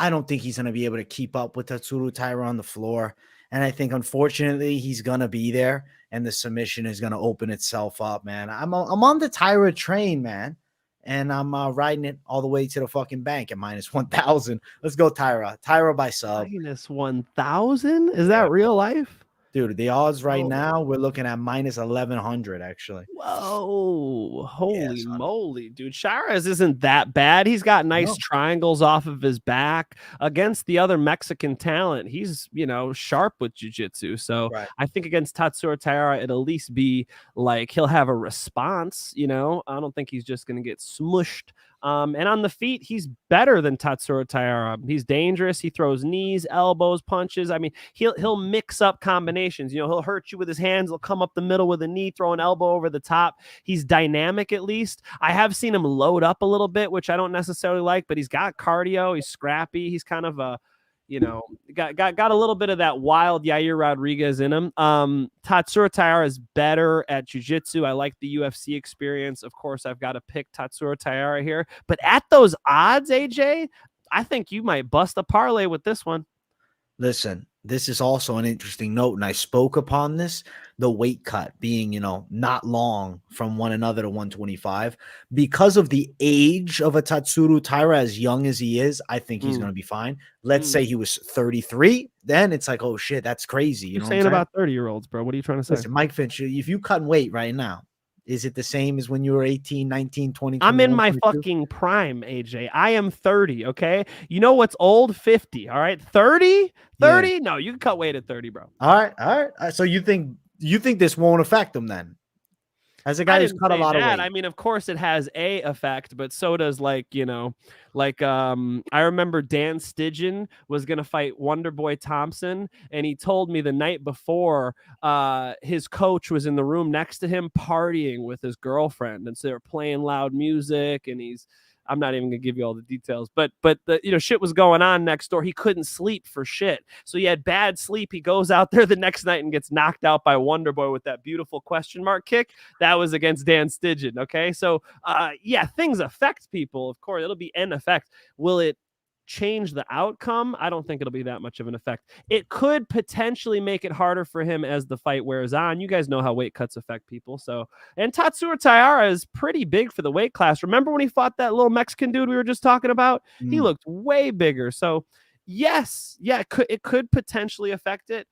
I don't think he's going to be able to keep up with Tatsuro Taira on the floor. And I think, unfortunately, he's going to be there and the submission is going to open itself up, man. I'm on the Taira train, man. And I'm riding it all the way to the fucking bank at -1,000. Let's go, Taira. Taira by sub. -1,000? Is that real life? Dude, the odds right now, we're looking at -1,100, actually. Whoa. Holy moly, dude. Cháirez isn't that bad. He's got nice triangles off of his back against the other Mexican talent. He's, sharp with jiu-jitsu. So I think against Tatsuro Taira, it'll at least be like he'll have a response, I don't think he's just going to get smushed. And on the feet, he's better than Tatsuro Taira. He's dangerous. He throws knees, elbows, punches. I mean, he'll mix up combinations. He'll hurt you with his hands. He'll come up the middle with a knee, throw an elbow over the top. He's dynamic, at least. I have seen him load up a little bit, which I don't necessarily like, but he's got cardio. He's scrappy. He's kind of a got a little bit of that wild Yair Rodriguez in him. Tatsuro Taira is better at jiu-jitsu. I like the UFC experience. Of course, I've got to pick Tatsuro Taira here. But at those odds, AJ, I think you might bust a parlay with this one. Listen, this is also an interesting note, and I spoke upon this, the weight cut being, not long from one another to 125. Because of the age of a Tatsuro Taira, as young as he is, I think he's going to be fine. Let's say he was 33, then it's like, oh shit, that's crazy. You're saying about 30-year-olds, bro. What are you trying to say? Listen, Mike Finch, if you cut weight right now, is it the same as when you were 18, 19, 20? I'm in my fucking prime, AJ. I am 30, okay? You know what's old? 50, all right? 30? 30? Yeah. No, you can cut weight at 30, bro. All right. So you think this won't affect him then? As a guy who's cut a lot of weight. I mean, of course it has a effect, but so does I remember Dan Stigen was going to fight Wonderboy Thompson, and he told me the night before his coach was in the room next to him partying with his girlfriend, and so they were playing loud music, and I'm not even gonna give you all the details, but the shit was going on next door. He couldn't sleep for shit, so he had bad sleep. He goes out there the next night and gets knocked out by Wonderboy with that beautiful question mark kick. That was against Dan Stigen. Okay, so things affect people. Of course, it'll be an effect. Will it change the outcome? I don't think it'll be that much of an effect. It could potentially make it harder for him as the fight wears on. You guys know how weight cuts affect people. So, and Tatsuro Taira is pretty big for the weight class. Remember when he fought that little Mexican dude we were just talking about? He looked way bigger. So yes, it could potentially affect it.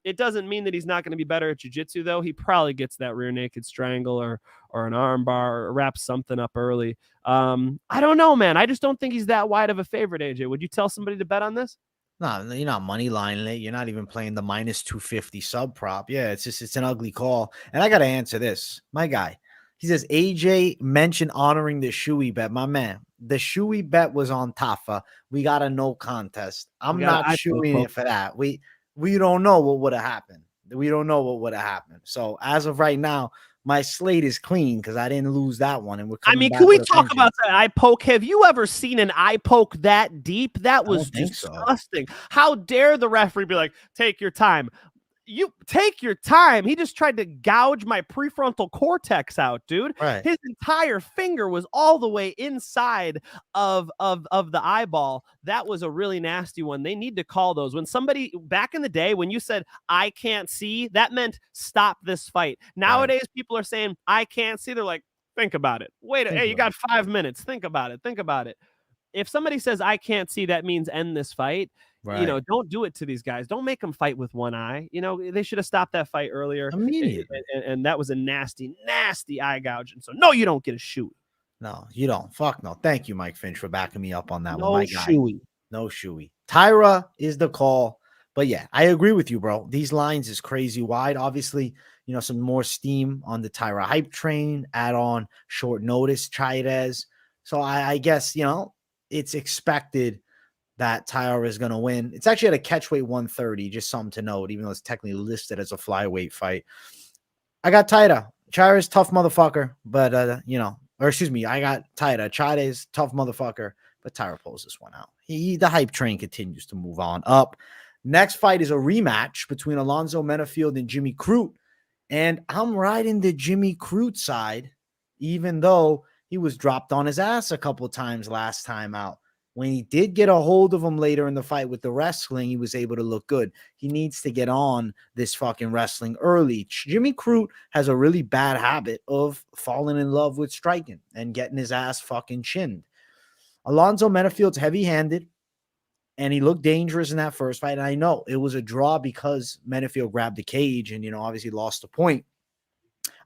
It doesn't mean that he's not going to be better at jiu-jitsu, though. He probably gets that rear naked strangle or an arm bar or wraps something up early. I don't know, man. I just don't think he's that wide of a favorite, AJ. Would you tell somebody to bet on this? No, you're not money lining it. You're not even playing the -250 sub prop. Yeah, it's an ugly call. And I got to answer this. My guy, he says, AJ mentioned honoring the Shui bet. My man, the Shui bet was on Tafa. We got a no contest. I'm not shooing it for that. We don't know what would have happened. We don't know what would have happened. So as of right now, my slate is clean because I didn't lose that one. And can we talk about that eye poke? Have you ever seen an eye poke that deep? That was disgusting. So. How dare the referee be like, take your time? You take your time. He just tried to gouge my prefrontal cortex out, dude. Right. His entire finger was all the way inside of the eyeball. That was a really nasty one. They need to call those. When somebody back in the day, when you said I can't see, that meant stop this fight. Nowadays, people are saying I can't see. They're like, think about it. Hey, you got 5 minutes. Think about it. Think about it. If somebody says I can't see, that means end this fight. Right. Don't do it to these guys. Don't make them fight with one eye. They should have stopped that fight earlier. Immediately. And that was a nasty, nasty eye gouge. And so, no, you don't get a shoe. No, you don't. Fuck no. Thank you, Mike Finch, for backing me up on that one. My guy. No shoey. Taira is the call. But yeah, I agree with you, bro. These lines is crazy wide. Obviously, some more steam on the Taira hype train, add on short notice, Cháirez. So I guess, it's expected that Taira is going to win. It's actually at a catchweight 130, just something to note, even though it's technically listed as a flyweight fight. I got Taira. Cháirez, tough motherfucker, but, I got Taira. Cháirez, tough motherfucker, but Taira pulls this one out. The hype train continues to move on up. Next fight is a rematch between Alonzo Menifield and Jimmy Crute, and I'm riding the Jimmy Crute side, even though he was dropped on his ass a couple times last time out. when he did get a hold of him later in the fight with the wrestling, he was able to look good. He needs to get on this fucking wrestling early. Jimmy Crute has a really bad habit of falling in love with striking and getting his ass fucking chinned. Alonzo Menifield's heavy-handed, and he looked dangerous in that first fight. And I know it was a draw because Menifield grabbed the cage and, obviously lost the point.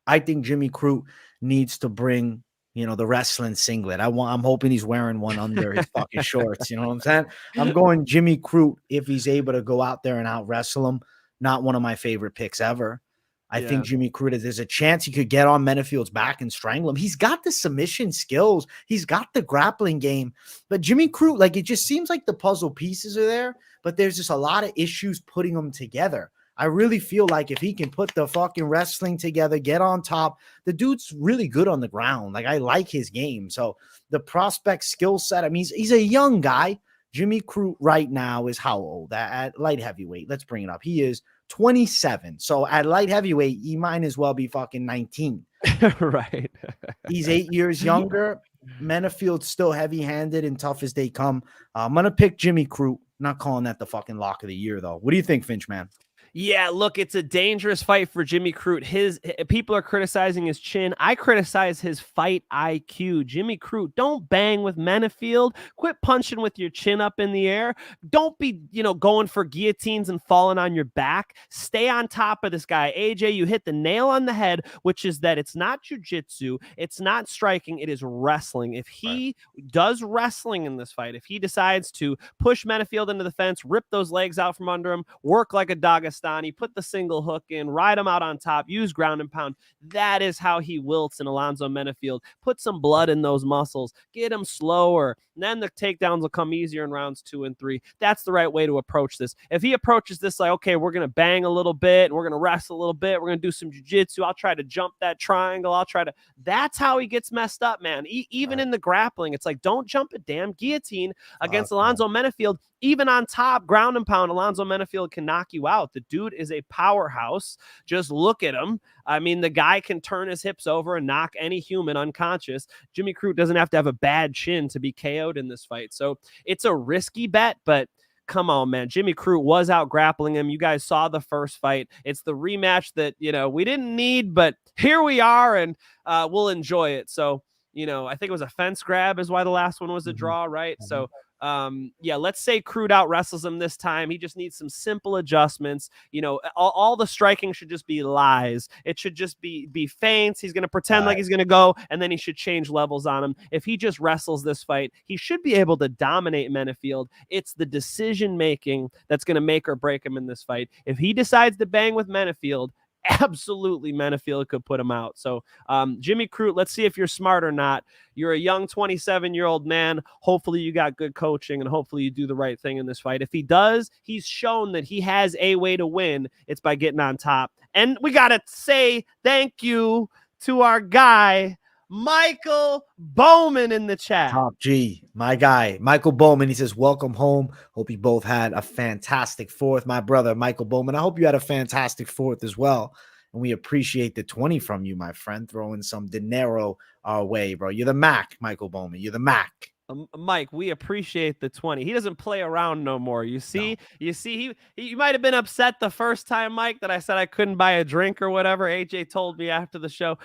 I think Jimmy Crute needs to bring the wrestling singlet. I'm hoping he's wearing one under his fucking shorts. You know what I'm saying? I'm going Jimmy Crute if he's able to go out there and out wrestle him. Not one of my favorite picks ever. I think Jimmy Crute, there's a chance he could get on Menifield's back and strangle him. He's got the submission skills. He's got the grappling game. But Jimmy Crute, it just seems like the puzzle pieces are there, but there's just a lot of issues putting them together. I really feel like if he can put the fucking wrestling together, get on top, the dude's really good on the ground. I like his game. So the prospect skill set, I mean, he's a young guy. Jimmy Crute right now is how old? At light heavyweight. Let's bring it up. He is 27. So at light heavyweight, he might as well be fucking 19. Right. He's 8 years younger. Menifield's still heavy-handed and tough as they come. I'm going to pick Jimmy Crute. Not calling that the fucking lock of the year, though. What do you think, Finch, man? Yeah, look, it's a dangerous fight for Jimmy Crute. His people are criticizing his chin. I criticize his fight IQ. Jimmy Crute, don't bang with Menifield. Quit punching with your chin up in the air. Don't be, going for guillotines and falling on your back. Stay on top of this guy. AJ, you hit the nail on the head, which is that it's not jiu-jitsu. It's not striking. It is wrestling. If he does wrestling in this fight, if he decides to push Menifield into the fence, rip those legs out from under him, work like a Dagestani, put the single hook in, ride him out on top, use ground and pound. That is how he wilts in Alonzo Menifield. Put some blood in those muscles, get him slower, and then the takedowns will come easier in rounds 2 and 3. That's the right way to approach this. If he approaches this like, okay, we're going to bang a little bit, and we're going to wrestle a little bit, we're going to do some jiu-jitsu, I'll try to jump that triangle, that's how he gets messed up, man. Even in the grappling, it's like, don't jump a damn guillotine against Alonzo Menifield. Even on top, ground and pound, Alonzo Menifield can knock you out. The dude is a powerhouse. Just look at him. I mean, the guy can turn his hips over and knock any human unconscious. Jimmy Crute doesn't have to have a bad chin to be KO'd in this fight. So it's a risky bet, but come on, man. Jimmy Crute was out grappling him. You guys saw the first fight. It's the rematch that, we didn't need, but here we are, and we'll enjoy it. So, I think it was a fence grab is why the last one was a draw, right? So, let's say Crute out wrestles him this time. He just needs some simple adjustments. All the striking should just be lies. It should just be feints. He's going to pretend like he's going to go, and then he should change levels on him. If he just wrestles this fight, he should be able to dominate Menifield. It's the decision making that's going to make or break him in this fight. If he decides to bang with Menifield, absolutely Menifield could put him out. So Jimmy Crute, let's see if you're smart or not. You're a young 27-year-old man. Hopefully you got good coaching, and hopefully you do the right thing in this fight. If he does, he's shown that he has a way to win. It's by getting on top. And we got to say thank you to our guy, Michael Bowman, in the chat. Top G, my guy, Michael Bowman. He says, welcome home. Hope you both had a fantastic fourth. My brother, Michael Bowman, I hope you had a fantastic fourth as well. And we appreciate the 20 from you, my friend, throwing some dinero our way, bro. You're the Mac, Michael Bowman. You're the Mac. Mike, we appreciate the 20. He doesn't play around no more. You see, he might have been upset the first time, Mike, that I said I couldn't buy a drink or whatever. AJ told me after the show.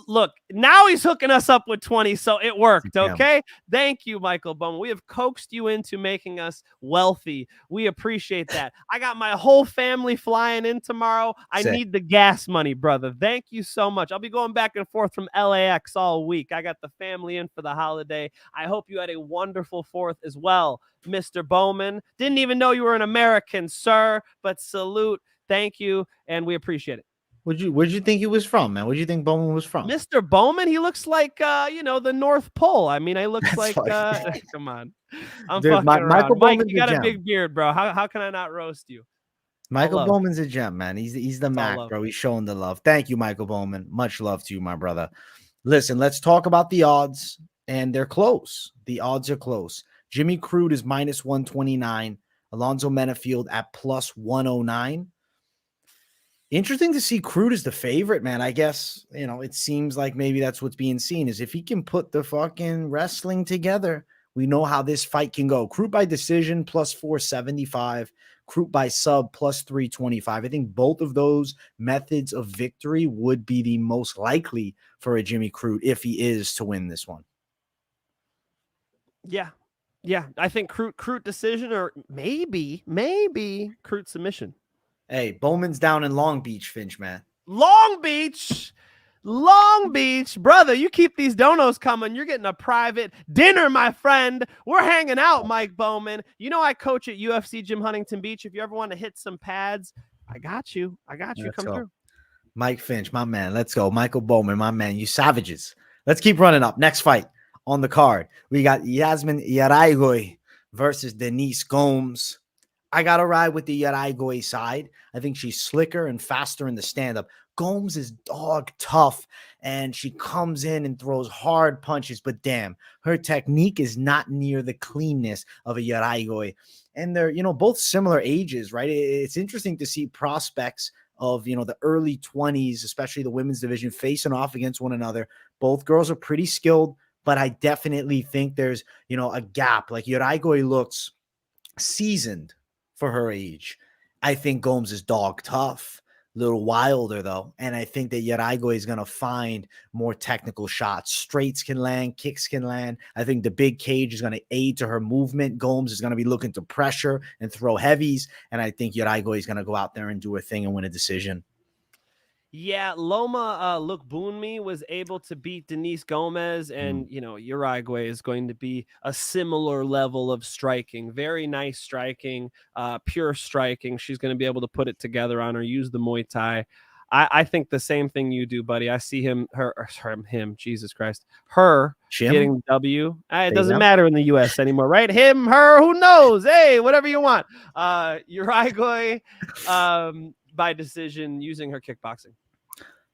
Look, now he's hooking us up with 20, so it worked. Okay. Thank you, Michael Bowman. We have coaxed you into making us wealthy. We appreciate that. I got my whole family flying in tomorrow. I need the gas money, brother. Thank you so much. I'll be going back and forth from LAX all week. I got the family in for the holiday. I hope you had a wonderful fourth as well, Mr. Bowman. Didn't even know you were an American, sir, but salute. Thank you, and we appreciate it. Where'd you think he was from, man? Where'd you think Bowman was from? Mr. Bowman, he looks like the North Pole. I mean, I look like come on. I'm Dude, fucking around. Michael Mike, Bowman's you got a a gem. big beard, bro. How can I not roast you? Michael Bowman's a gem, man. He's the Mac, love. bro. He's showing the love. Thank you, Michael Bowman. Much love to you, my brother. Listen, let's talk about the odds, and they're close. The odds are close. Jimmy Crute is minus 129. Alonzo Menifield at plus 109. Interesting to see Crute as the favorite, man. I guess, it seems like maybe that's what's being seen, is if he can put the fucking wrestling together We know how this fight can go. Crute by decision plus 475. Crute by sub plus 325. I think both of those methods of victory would be the most likely for a Jimmy Crute if he is to win this one. Yeah. Yeah. I think Crute decision, or maybe Crute submission. Hey, Bowman's down in Long Beach, Finch, man. Long Beach, brother. You keep these donos coming. You're getting a private dinner, my friend. We're hanging out, Mike Bowman. You know I coach at UFC Gym Huntington Beach. If you ever want to hit some pads, I got you. Let's Come go. through. Mike Finch, my man. Let's go. Michael Bowman, my man. You savages. Let's keep running up. Next fight on the card. We got Yazmin Jauregui versus Denise Gomes. I got to ride with the Jauregui side. I think she's slicker and faster in the stand-up. Gomes is dog tough, and she comes in and throws hard punches, but damn, her technique is not near the cleanness of a Jauregui. And they're, both similar ages, right? It's interesting to see prospects of, the early 20s, especially the women's division, facing off against one another. Both girls are pretty skilled, but I definitely think there's, a gap. Like Jauregui looks seasoned for her age. I think Gomes is dog tough, a little wilder though. And I think that Jauregui is going to find more technical shots. Straights can land, kicks can land. I think the big cage is going to aid to her movement. Gomes is going to be looking to pressure and throw heavies. And I think Jauregui is going to go out there and do her thing and win a decision. Yeah, Loma Lookboonmi was able to beat Denise Gomes, and Jauregui is going to be a similar level of striking. Very nice striking, pure striking. She's going to be able to put it together on her, use the Muay Thai. I think the same thing you do, buddy. I see him, Jesus Christ, her getting the W. It doesn't matter in the U.S. anymore, right? Him, her, who knows? Hey, whatever you want. Jauregui by decision using her kickboxing.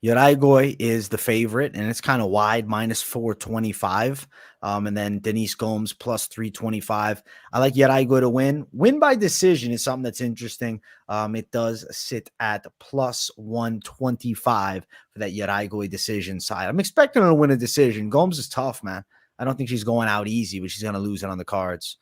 Jauregui is the favorite, and it's kind of wide, minus 425. And then Denise Gomes plus 325. I like Jauregui to win. Win by decision is something that's interesting. It does sit at plus 125 for that Jauregui decision side. I'm expecting her to win a decision. Gomes is tough, man. I don't think she's going out easy, but she's going to lose it on the cards.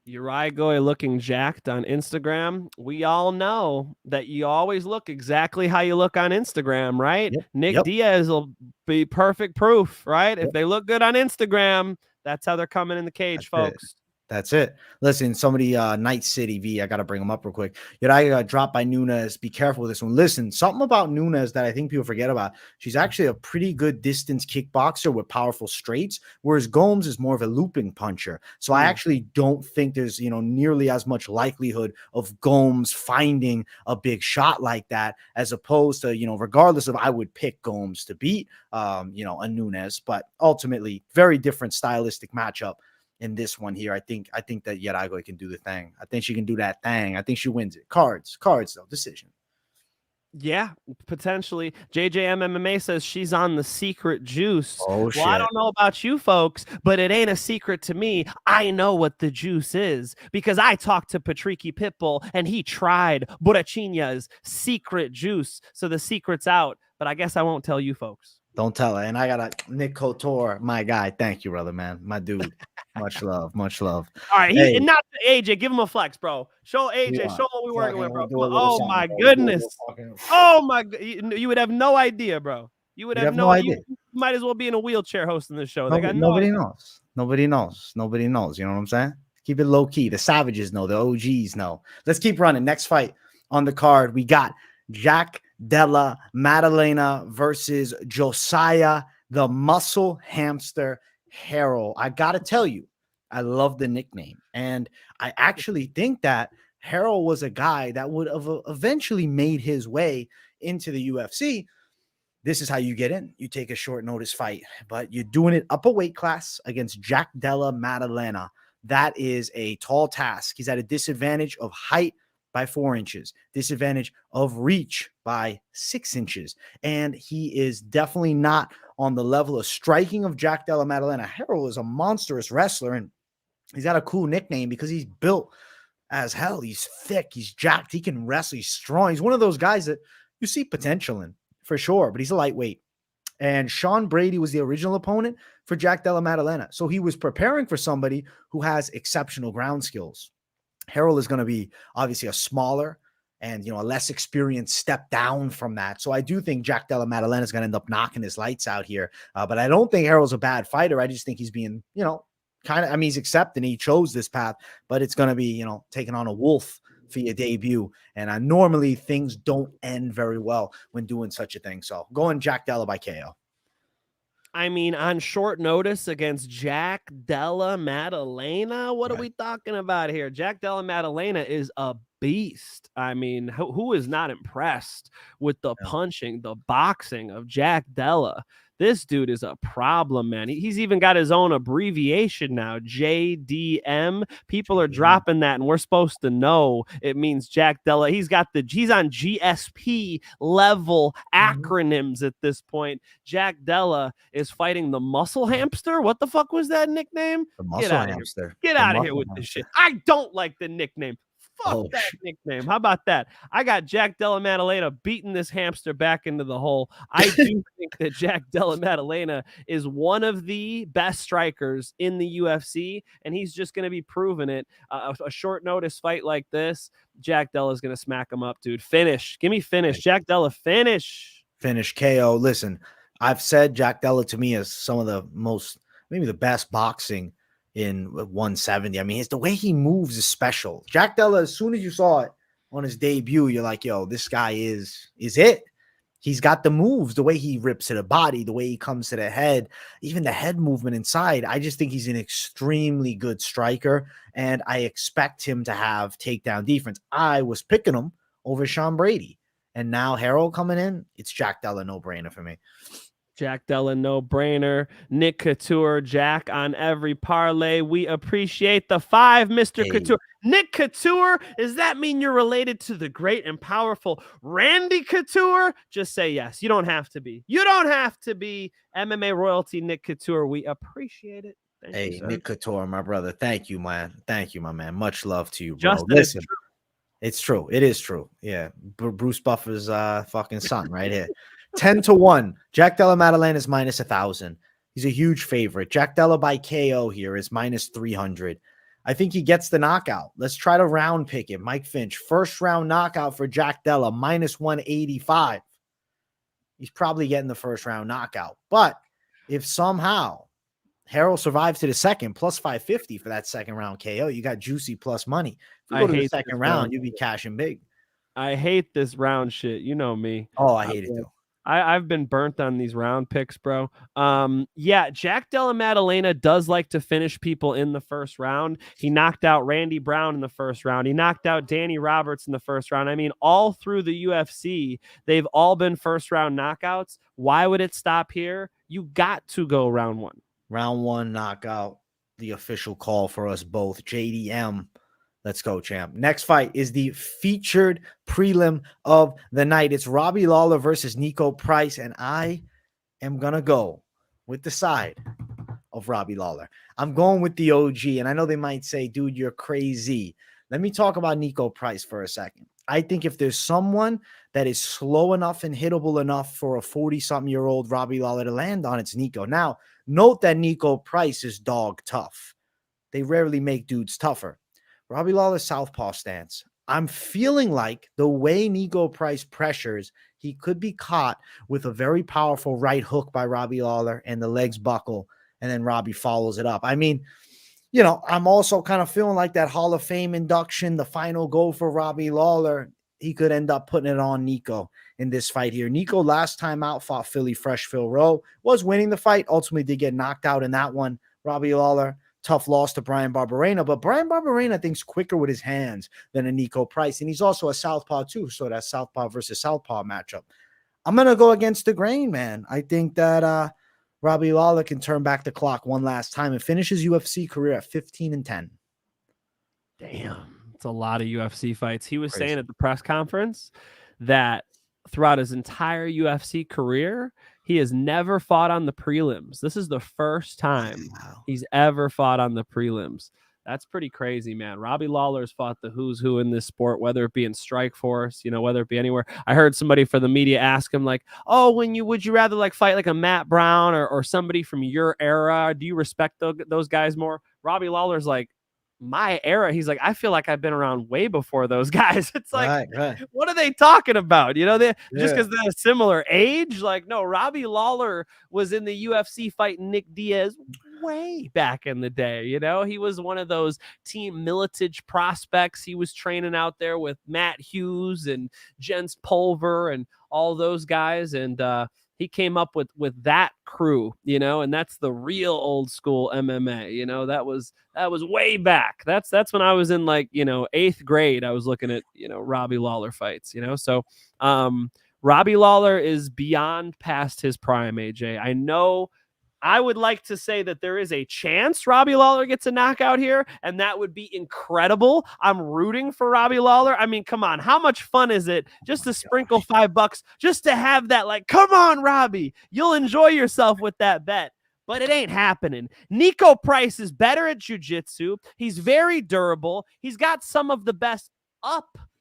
Jauregui looking jacked on Instagram. We all know that you always look exactly how you look on Instagram, right? Yep. Nick Diaz will be perfect proof, right? If they look good on Instagram, that's how they're coming in the cage, folks. That's it. Listen, somebody, Night City V, I got to bring him up real quick. Jauregui got dropped by Nunes. Be careful with this one. Listen, something about Nunes that I think people forget about. She's actually a pretty good distance kickboxer with powerful straights, whereas Gomes is more of a looping puncher. So I actually don't think there's, nearly as much likelihood of Gomes finding a big shot like that, as opposed to, regardless of, I would pick Gomes to beat, a Nunes, but ultimately very different stylistic matchup. In this one here, I think that Jauregui can do the thing. I think she can do that thing. I think she wins it. Cards though, decision. Yeah, potentially. JJM MMA says she's on the secret juice. Oh, shit. Well, I don't know about you folks, but it ain't a secret to me. I know what the juice is because I talked to Patricky Pitbull and he tried Borrachinia's secret juice. So the secret's out, but I guess I won't tell you folks. Don't tell her. And I got a Nick Couture, my guy. Thank you, brother, man. My dude. Much love. Much love. All right. Hey. Not AJ. Give him a flex, bro. Show AJ. Show what we're working with, bro. Oh, my goodness. Oh, my. You would have no idea, bro. You would have no idea. You might as well be in a wheelchair hosting this show. Nobody knows. Nobody knows. Nobody knows. You know what I'm saying? Keep it low key. The savages know. The OGs know. Let's keep running. Next fight on the card. We got Jack Della Maddalena versus Josiah the Muscle Hamster Harrell. I gotta tell you, I love the nickname, and I actually think that Harrell was a guy that would have eventually made his way into the UFC. This is how you get in. You take a short notice fight, but you're doing it up a weight class against Jack Della Maddalena. That is a tall task. He's at a disadvantage of height by 4 inches, disadvantage of reach by 6 inches. And he is definitely not on the level of striking of Jack Della Maddalena. Harrell is a monstrous wrestler, and he's got a cool nickname because he's built as hell. He's thick, he's jacked, he can wrestle, he's strong. He's one of those guys that you see potential in for sure, but he's a lightweight. And Sean Brady was the original opponent for Jack Della Maddalena. So he was preparing for somebody who has exceptional ground skills. Harold is going to be obviously a smaller and, a less experienced step down from that. So I do think Jack Della Maddalena is going to end up knocking his lights out here. But I don't think Harold's a bad fighter. I just think he's being, he's accepting. He chose this path, but it's going to be, taking on a wolf for your debut. And normally things don't end very well when doing such a thing. So going Jack Della by KO. I mean, on short notice against Jack Della Maddalena, what are we talking about here? Jack Della Maddalena is a beast. I mean, who is not impressed with the punching, the boxing of Jack Della? This dude is a problem, man. He's even got his own abbreviation now, JDM. People are dropping that, and we're supposed to know it means Jack Della. He's on GSP level acronyms at this point. Jack Della is fighting the muscle hamster. What the fuck was that nickname? The muscle hamster. Get out of here with this shit. I don't like the nickname. Fuck that nickname. How about that? I got Jack Della Maddalena beating this hamster back into the hole. I do think that Jack Della Maddalena is one of the best strikers in the UFC, and he's just going to be proving it. A short notice fight like this, Jack Della is going to smack him up, dude. Finish. Give me finish. Jack Della, finish. Finish KO. Listen, I've said Jack Della to me is some of the most, maybe the best boxing in 170. I mean, it's the way he moves is special. Jack Della, as soon as you saw it on his debut, you're like, yo, this guy is it. He's got the moves, the way he rips to the body, the way he comes to the head, even the head movement inside. I just think he's an extremely good striker, and I expect him to have takedown defense. I was picking him over Sean Brady, and now Harold coming in, it's Jack Della, no-brainer for me. Jack Della, no-brainer. Nick Couture, Jack on every parlay. We appreciate the 5, Mr. Couture. Nick Couture, does that mean you're related to the great and powerful Randy Couture? Just say yes. You don't have to be. You don't have to be. MMA royalty, Nick Couture. We appreciate it. Thank you, Nick Couture, my brother. Thank you, man. Thank you, my man. Much love to you, bro. Justin, listen, it's true. It is true. Yeah. Bruce Buffer's fucking son right here. 10-1. Jack Della Maddalena is minus 1,000. He's a huge favorite. Jack Della by KO here is minus 300. I think he gets the knockout. Let's try to round pick it. Mike Finch, first round knockout for Jack Della, minus 185. He's probably getting the first round knockout. But if somehow Harold survives to the second, plus 550 for that second round KO, you got juicy plus money. If you go to the second round, you'd be cashing big. I hate this round shit. You know me. Oh, I hate it too. I've been burnt on these round picks, bro. Yeah, Jack Della Maddalena does like to finish people in the first round. He knocked out Randy Brown in the first round. He knocked out Danny Roberts in the first round. I mean, all through the UFC, they've all been first round knockouts. Why would it stop here? You got to go round 1. Round 1 knockout, the official call for us both. JDM. Let's go, champ. Next fight is the featured prelim of the night. It's Robbie Lawler versus Niko Price, and I am going to go with the side of Robbie Lawler. I'm going with the OG, and I know they might say, dude, you're crazy. Let me talk about Niko Price for a second. I think if there's someone that is slow enough and hittable enough for a 40-something-year-old Robbie Lawler to land on, it's Niko. Now, note that Niko Price is dog tough. They rarely make dudes tougher. Robbie Lawler's southpaw stance. I'm feeling like the way Niko Price pressures, he could be caught with a very powerful right hook by Robbie Lawler and the legs buckle, and then Robbie follows it up. I mean, I'm also kind of feeling like that Hall of Fame induction, the final goal for Robbie Lawler, he could end up putting it on Niko in this fight here. Niko last time out fought Philly Fresh Phil Rowe, was winning the fight, ultimately did get knocked out in that one. Robbie Lawler, tough loss to Brian Barberena, but Brian Barberena, I think, is quicker with his hands than a Niko Price, and he's also a southpaw too, so that southpaw versus southpaw matchup. I'm going to go against the grain, man. I think that Robbie Lawler can turn back the clock one last time and finish his UFC career at 15-10. Damn, it's a lot of UFC fights. He was saying at the press conference that throughout his entire UFC career, he has never fought on the prelims. This is the first time he's ever fought on the prelims. That's pretty crazy, man. Robbie Lawler's fought the who's who in this sport, whether it be in Strikeforce, whether it be anywhere. I heard somebody for the media ask him like, oh, would you rather like fight like a Matt Brown or somebody from your era? Do you respect those guys more? Robbie Lawler's like, my era. He's like, I feel like I've been around way before those guys. It's like, right. What are they talking about? Just because they're a similar age? Like, no, Robbie Lawler was in the UFC fighting Nick Diaz way back in the day. He was one of those Team Militage prospects. He was training out there with Matt Hughes and Jens Pulver and all those guys. And he came up with that crew, and that's the real old school MMA. That was way back. That's when I was in like, 8th grade. I was looking at, Robbie Lawler fights, So Robbie Lawler is beyond past his prime, AJ. I know. I would like to say that there is a chance Robbie Lawler gets a knockout here, and that would be incredible. I'm rooting for Robbie Lawler. I mean, come on. How much fun is it just to sprinkle $5 just to have that, like, come on, Robbie. You'll enjoy yourself with that bet. But it ain't happening. Niko Price is better at jiu-jitsu. He's very durable. He's got some of the best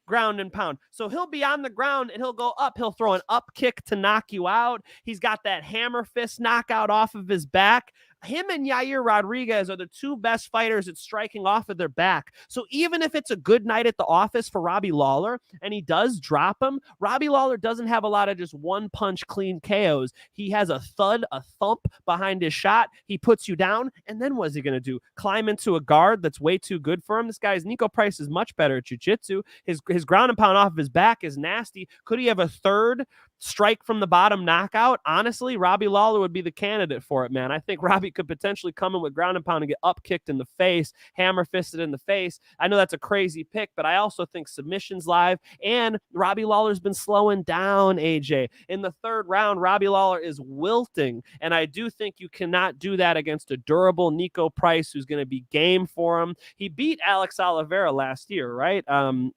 ground and pound. So he'll be on the ground and he'll go up. He'll throw an up kick to knock you out. He's got that hammer fist knockout off of his back. Him and Yair Rodriguez are the two best fighters at striking off of their back. So even if it's a good night at the office for Robbie Lawler and he does drop him, Robbie Lawler doesn't have a lot of just one punch clean KOs. He has a thud, a thump behind his shot. He puts you down. And then what's he going to do? Climb into a guard that's way too good for him? This guy's Niko Price is much better at jiu-jitsu. His ground and pound off of his back is nasty. Could he have a third strike from the bottom knockout? Honestly, Robbie Lawler would be the candidate for it, man. I think Robbie could potentially come in with ground and pound and get up kicked in the face, hammer fisted in the face. I know that's a crazy pick, but I also think submissions live, and Robbie Lawler's been slowing down, AJ. In the third round, Robbie Lawler is wilting, and I do think you cannot do that against a durable Niko Price who's going to be game for him. He beat Alex Oliveira last year, right? 2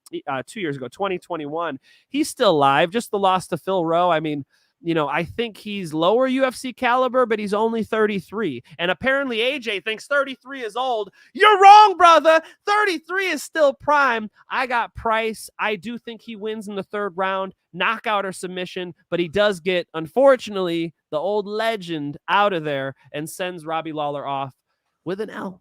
years ago, 2021. He's still live, just the loss to Phil Rowe. I mean, I think he's lower UFC caliber, but he's only 33. And apparently AJ thinks 33 is old. You're wrong, brother. 33 is still prime. I got Price. I do think he wins in the third round, knockout or submission, but he does get, unfortunately, the old legend out of there and sends Robbie Lawler off with an L.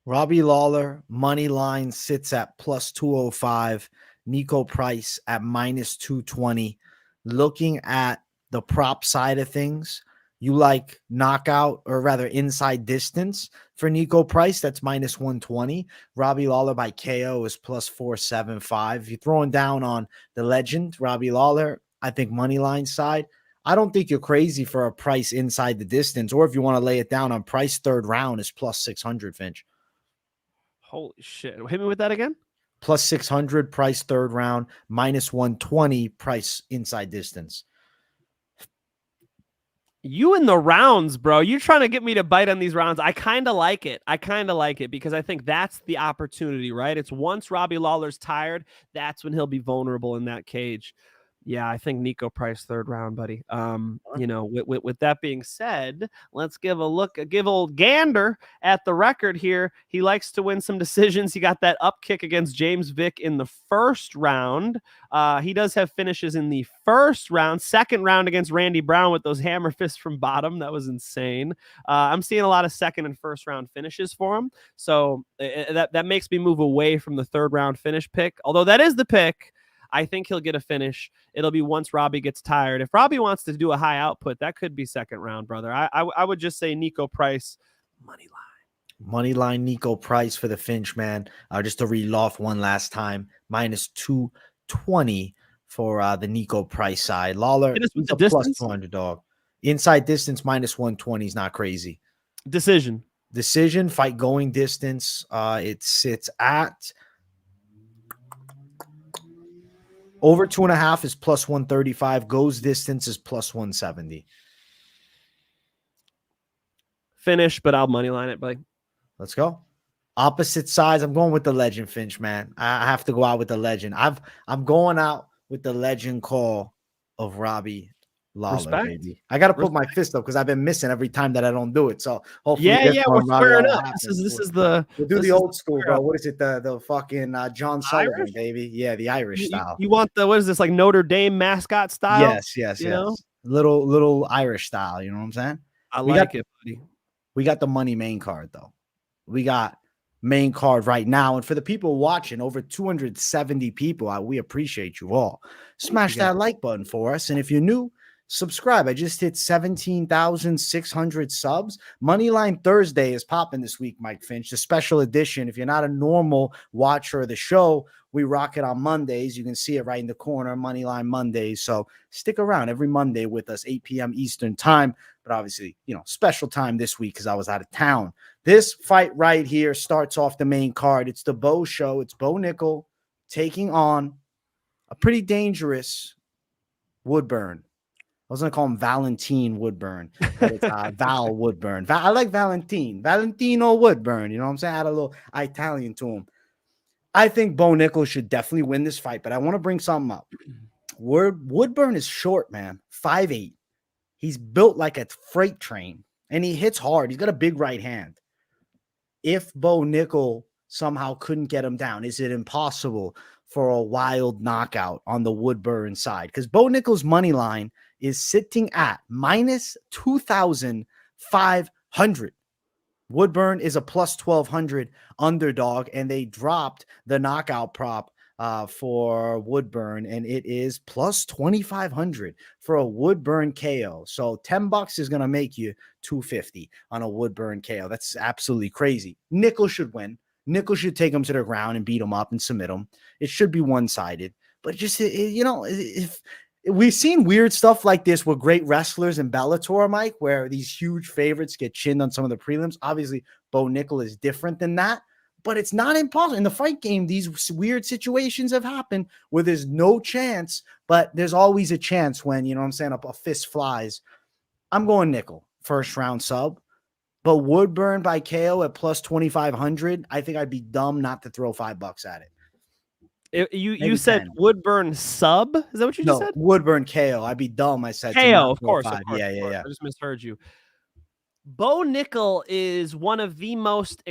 Robbie Lawler, money line sits at plus 205. Niko Price at minus 220. Looking at the prop side of things, you like knockout, or rather inside distance for Niko Price, that's minus 120. Robbie Lawler by KO is plus 475. You're throwing down on the legend, Robbie Lawler, I think money line side. I don't think you're crazy for a Price inside the distance, or if you want to lay it down on Price third round is plus 600, Finch. Holy shit. Hit me with that again. Plus 600 Price third round, minus 120 Price inside distance. You in the rounds, bro. You're trying to get me to bite on these rounds. I kind of like it. Because I think that's the opportunity, right? It's once Robbie Lawler's tired, that's when he'll be vulnerable in that cage. Yeah, I think Niko Price third round, buddy. With that being said, let's give old Gander at the record here. He likes to win some decisions. He got that up kick against James Vick in the first round. He does have finishes in the first round. Second round against Randy Brown with those hammer fists from bottom. That was insane. I'm seeing a lot of second and first round finishes for him. So that makes me move away from the third round finish pick. Although that is the pick. I think he'll get a finish. It'll be once Robbie gets tired. If Robbie wants to do a high output, that could be second round, brother. I would just say Niko Price, money line. Money line Niko Price for the Finch, man. Just to read off one last time, minus 220 for the Niko Price side. Lawler, he's a plus 200 dog. Inside distance, minus 120 is not crazy. Decision, fight going distance. It sits at over 2.5 is plus 135. Goes distance is plus 170. Finish, but I'll money line it, buddy. Let's go. Opposite sides. I'm going with the legend, Finch, man. I have to go out with the legend. I'm going out with the legend call of Robbie Lawler, Respect. baby. I got to put my fist up because I've been missing every time that I don't do it. So hopefully, We're squaring up. We'll do the old school, bro. What is it? The fucking John Sullivan, Irish? baby. Yeah, the Irish style. You want what is this, like Notre Dame mascot style? Yes. know? Little Irish style. You know what I'm saying? I like it, buddy. We got the money main card though. We got main card right now, and for the people watching, over 270 people, we appreciate you all. Smash that like button for us, and if you're new, subscribe. I just hit 17,600 subs. Moneyline Thursday is popping this week, Mike Finch, the special edition. If you're not a normal watcher of the show, we rock it on Mondays. You can see it right in the corner, Moneyline Mondays. So stick around every Monday with us, 8 p.m. Eastern time. But obviously, special time this week because I was out of town. This fight right here starts off the main card. It's the Bo show. It's Bo Nickal taking on a pretty dangerous Woodburn. I was going to call him Valentine Woodburn, but it's Val Woodburn. I like Valentino Woodburn. You know what I'm saying? I had a little Italian to him. I think Bo Nickal should definitely win this fight, but I want to bring something up. Woodburn is short, man. 5'8". He's built like a freight train, and he hits hard. He's got a big right hand. If Bo Nickal somehow couldn't get him down, is it impossible for a wild knockout on the Woodburn side? Because Bo Nickal's money line is sitting at minus 2,500. Woodburn is a plus 1,200 underdog, and they dropped the knockout prop for Woodburn, and it is plus 2,500 for a Woodburn KO. So $10 is going to make you 250 on a Woodburn KO. That's absolutely crazy. Nickal should win. Nickal should take him to the ground and beat him up and submit him. It should be one-sided. But just, if we've seen weird stuff like this with great wrestlers in Bellator, Mike, where these huge favorites get chinned on some of the prelims. Obviously, Bo Nickal is different than that, but it's not impossible. In the fight game, these weird situations have happened where there's no chance, but there's always a chance when, a fist flies. I'm going Nickal, first round sub. But Woodburn by KO at plus 2,500, I think I'd be dumb not to throw $5 at it. You said 10. Woodburn sub? Is that what you just said? Woodburn KO. I'd be dumb. I said KO, of course. Yeah. I just misheard you. Bo Nickal is one of the most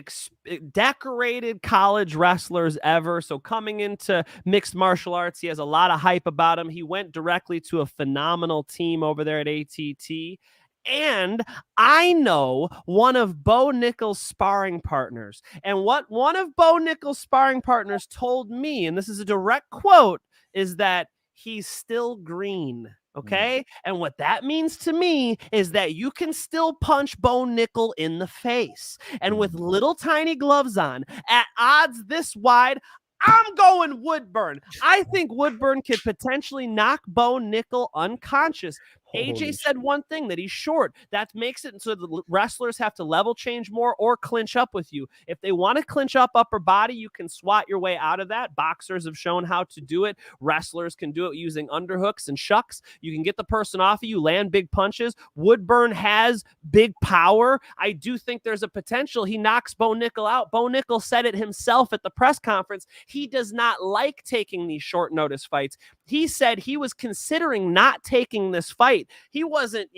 decorated college wrestlers ever. So coming into mixed martial arts, he has a lot of hype about him. He went directly to a phenomenal team over there at ATT. And I know one of Bo Nickal's sparring partners. And what one of Bo Nickal's sparring partners told me, and this is a direct quote, is that he's still green. Okay. And what that means to me is that you can still punch Bo Nickal in the face. And with little tiny gloves on, at odds this wide, I'm going Woodburn. I think Woodburn could potentially knock Bo Nickal unconscious. AJ said one thing, that he's short. That makes it so the wrestlers have to level change more or clinch up with you. If they want to clinch up upper body, you can swat your way out of that. Boxers have shown how to do it. Wrestlers can do it using underhooks and shucks. You can get the person off of you, land big punches. Woodburn has big power. I do think there's a potential he knocks Bo Nickal out. Bo Nickal said it himself at the press conference. He does not like taking these short notice fights. He said he was considering not taking this fight. He wasn't,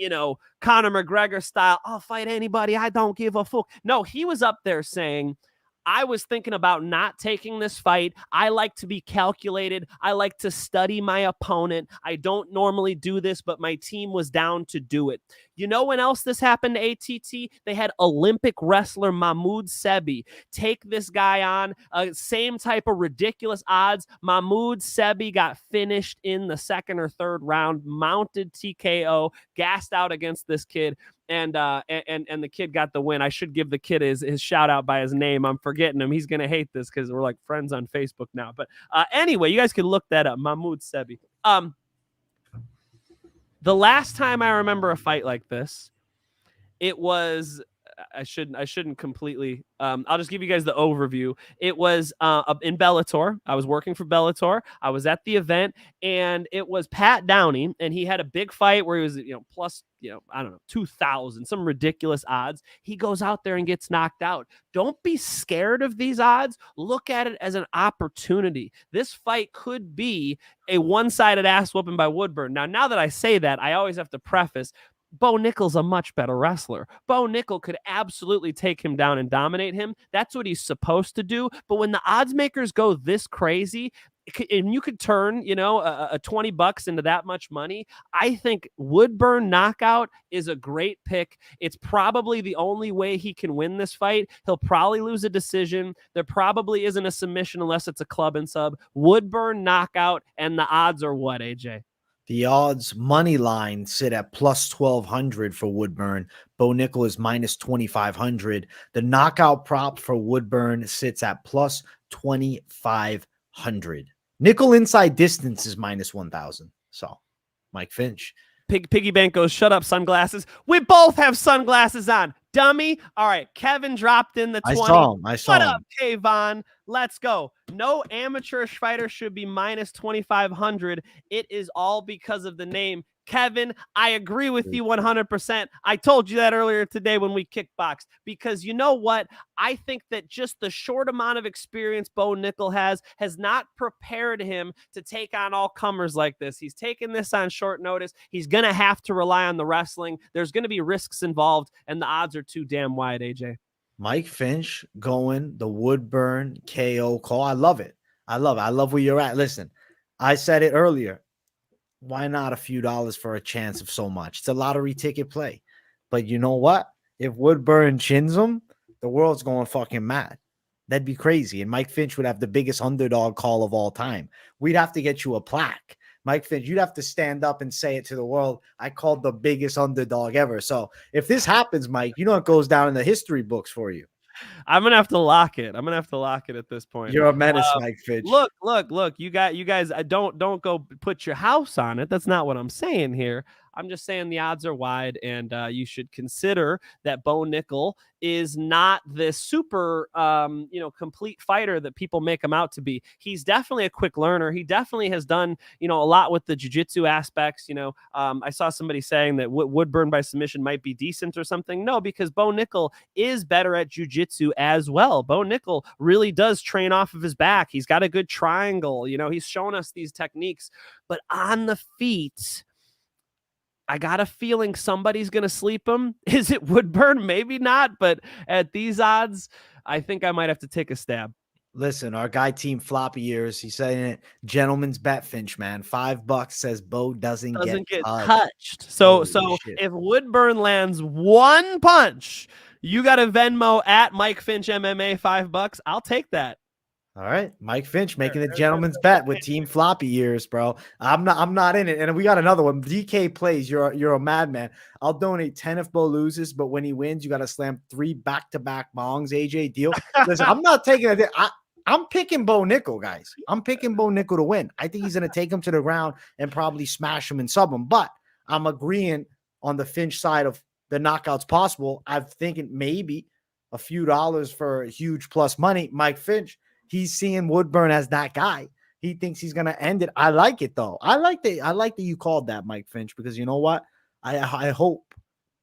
Conor McGregor style, I'll fight anybody, I don't give a fuck. No, he was up there saying, I was thinking about not taking this fight. I like to be calculated. I like to study my opponent. I don't normally do this, but my team was down to do it. You know when else this happened to ATT? They had Olympic wrestler Mahmoud Sebi take this guy on. Same type of ridiculous odds. Mahmoud Sebi got finished in the second or third round, mounted TKO, gassed out against this kid. And the kid got the win. I should give the kid his shout out by his name. I'm forgetting him. He's going to hate this because we're like friends on Facebook now. But anyway, you guys can look that up. Mahmoud Sebi. The last time I remember a fight like this, it was I shouldn't completely. I'll just give you guys the overview. It was in Bellator. I was working for Bellator. I was at the event, and it was Pat Downey, and he had a big fight where he was, plus, I don't know, 2,000, some ridiculous odds. He goes out there and gets knocked out. Don't be scared of these odds. Look at it as an opportunity. This fight could be a one-sided ass whooping by Woodburn. Now that I say that, I always have to preface, Bo Nickal's a much better wrestler. Bo Nickal could absolutely take him down and dominate him. That's what he's supposed to do. But when the odds makers go this crazy, and you could turn, a $20 into that much money, I think Woodburn knockout is a great pick. It's probably the only way he can win this fight. He'll probably lose a decision. There probably isn't a submission unless it's a club and sub. Woodburn knockout, and the odds are what, AJ? The odds money line sit at plus 1,200 for Woodburn. Bo Nickal is minus 2,500. The knockout prop for Woodburn sits at plus 2,500. Nickal inside distance is minus 1,000. So, Mike Finch. Piggy Bank goes, shut up, sunglasses. We both have sunglasses on. Dummy. All right. Kevin dropped in the 20. I saw him. What up, Kayvon? Let's go. No amateurish fighter should be minus 2,500. It is all because of the name. Kevin, I agree with you 100%. I told you that earlier today when we kickboxed, because you know what? I think that just the short amount of experience Bo Nickal has not prepared him to take on all comers like this. He's taken this on short notice. He's going to have to rely on the wrestling. There's going to be risks involved, and the odds are too damn wide, AJ. Mike Finch going the Woodburn KO call. I love it. I love where you're at. Listen, I said it earlier. Why not a few dollars for a chance of so much? It's a lottery ticket play. But you know what? If Woodburn chins him, the world's going fucking mad. That'd be crazy. And Mike Finch would have the biggest underdog call of all time. We'd have to get you a plaque. Mike Finch, you'd have to stand up and say it to the world. I called the biggest underdog ever. So if this happens, Mike, it goes down in the history books for you. I'm gonna have to lock it. I'm gonna have to lock it at this point. You're a menace, Mike Finch. Look. You guys. Don't go put your house on it. That's not what I'm saying here. I'm just saying the odds are wide, and you should consider that Bo Nickal is not this super, complete fighter that people make him out to be. He's definitely a quick learner. He definitely has done, a lot with the jiu-jitsu aspects. I saw somebody saying that Woodburn by submission might be decent or something. No, because Bo Nickal is better at jiu-jitsu as well. Bo Nickal really does train off of his back. He's got a good triangle. He's shown us these techniques, but on the feet, I got a feeling somebody's going to sleep him. Is it Woodburn? Maybe not, but at these odds, I think I might have to take a stab. Listen, our guy Team Floppy Ears, he's saying it, gentleman's bet, Finch, man. $5 says Bo doesn't get touched. So if Woodburn lands one punch, you got a Venmo at Mike Finch MMA $5. I'll take that. All right, Mike Finch making the gentleman's bet with Team Floppy Ears, bro. I'm not in it. And we got another one. DK plays. You're a madman. I'll donate 10 if Bo loses, but when he wins, you got to slam 3 back-to-back bongs. AJ, deal. Listen, I'm not taking it. I'm picking Bo Nickal, guys. I'm picking Bo Nickal to win. I think he's going to take him to the ground and probably smash him and sub him. But I'm agreeing on the Finch side of the knockouts possible. I'm thinking maybe a few dollars for huge plus money. Mike Finch, he's seeing Woodburn as that guy. He thinks he's going to end it. I like it, though. I like that you called that, Mike Finch, because you know what? I hope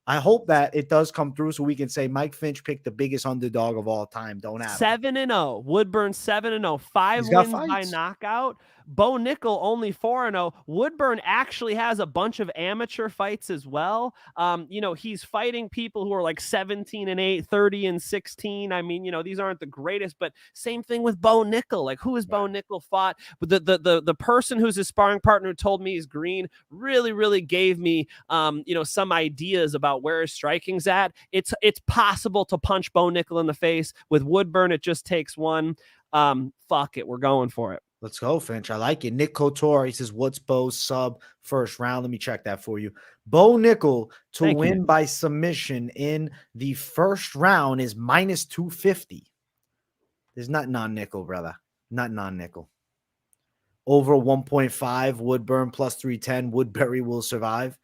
that it does come through so we can say Mike Finch picked the biggest underdog of all time. Don't have 7-0. Woodburn 7-0. 5 wins by knockout. Bo Nickal only 4-0. Woodburn actually has a bunch of amateur fights as well. He's fighting people who are like 17-8, 30-16. I mean, these aren't the greatest, but same thing with Bo Nickal. Like, who has Bo Nickal fought? But the person who's his sparring partner who told me he's green really, really gave me, some ideas about where his striking's at. It's possible to punch Bo Nickal in the face. With Woodburn, it just takes one. Fuck it. We're going for it. Let's go, Finch. I like it. Nick Couture, he says, what's Bo's sub first round? Let me check that for you. Bo Nickal to win by submission in the first round is minus 250. There's not non-nickel, brother. Not non-nickel. Over 1.5, Woodburn plus 310. Woodbury will survive.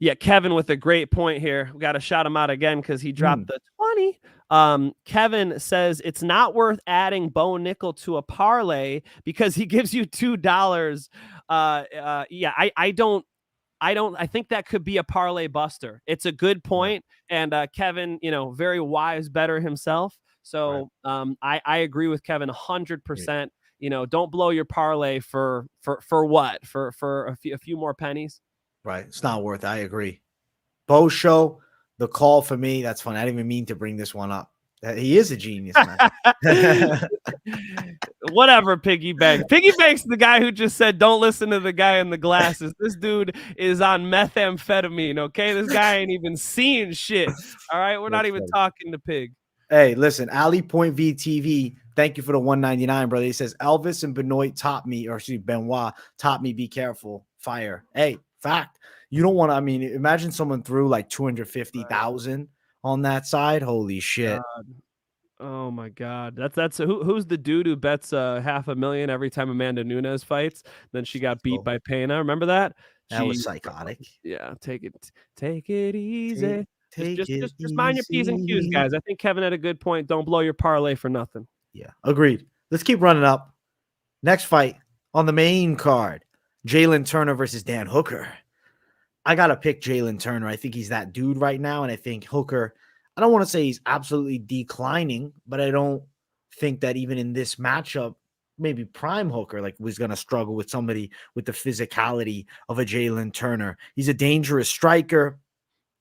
Yeah, Kevin with a great point here. We got to shout him out again because he dropped the 20. Kevin says it's not worth adding Bo Nickal to a parlay because he gives you $2. Yeah, I think that could be a parlay buster. It's a good point. And Kevin, very wise bettor himself. So I agree with Kevin 100%. Don't blow your parlay for what? For a few more pennies. Right. It's not worth it. I agree. Bo show, the call for me. That's fun. I didn't even mean to bring this one up. He is a genius, man. Whatever, Piggy Banks. Piggy Banks, the guy who just said, don't listen to the guy in the glasses. This dude is on methamphetamine, okay? This guy ain't even seeing shit. All right? We're not even talking to Pig. Hey, listen, Ali Point VTV, thank you for the $1.99, brother. He says, Elvis and Benoit Benoit taught me, be careful, fire. Hey, fact. You don't want to, imagine someone threw like 250,000 on that side. Holy shit. God. Oh my God. That's who's the dude who bets $500,000 every time Amanda Nunes fights? Then she got beat by Pena. Remember that? That was psychotic. Yeah. Take it easy. Just mind your P's and Q's, guys. I think Kevin had a good point. Don't blow your parlay for nothing. Yeah, agreed. Let's keep running up. Next fight on the main card, Jalen Turner versus Dan Hooker. I got to pick Jalen Turner. I think he's that dude right now. And I think Hooker, I don't want to say he's absolutely declining, but I don't think that even in this matchup, maybe prime Hooker was going to struggle with somebody with the physicality of a Jalen Turner. He's a dangerous striker.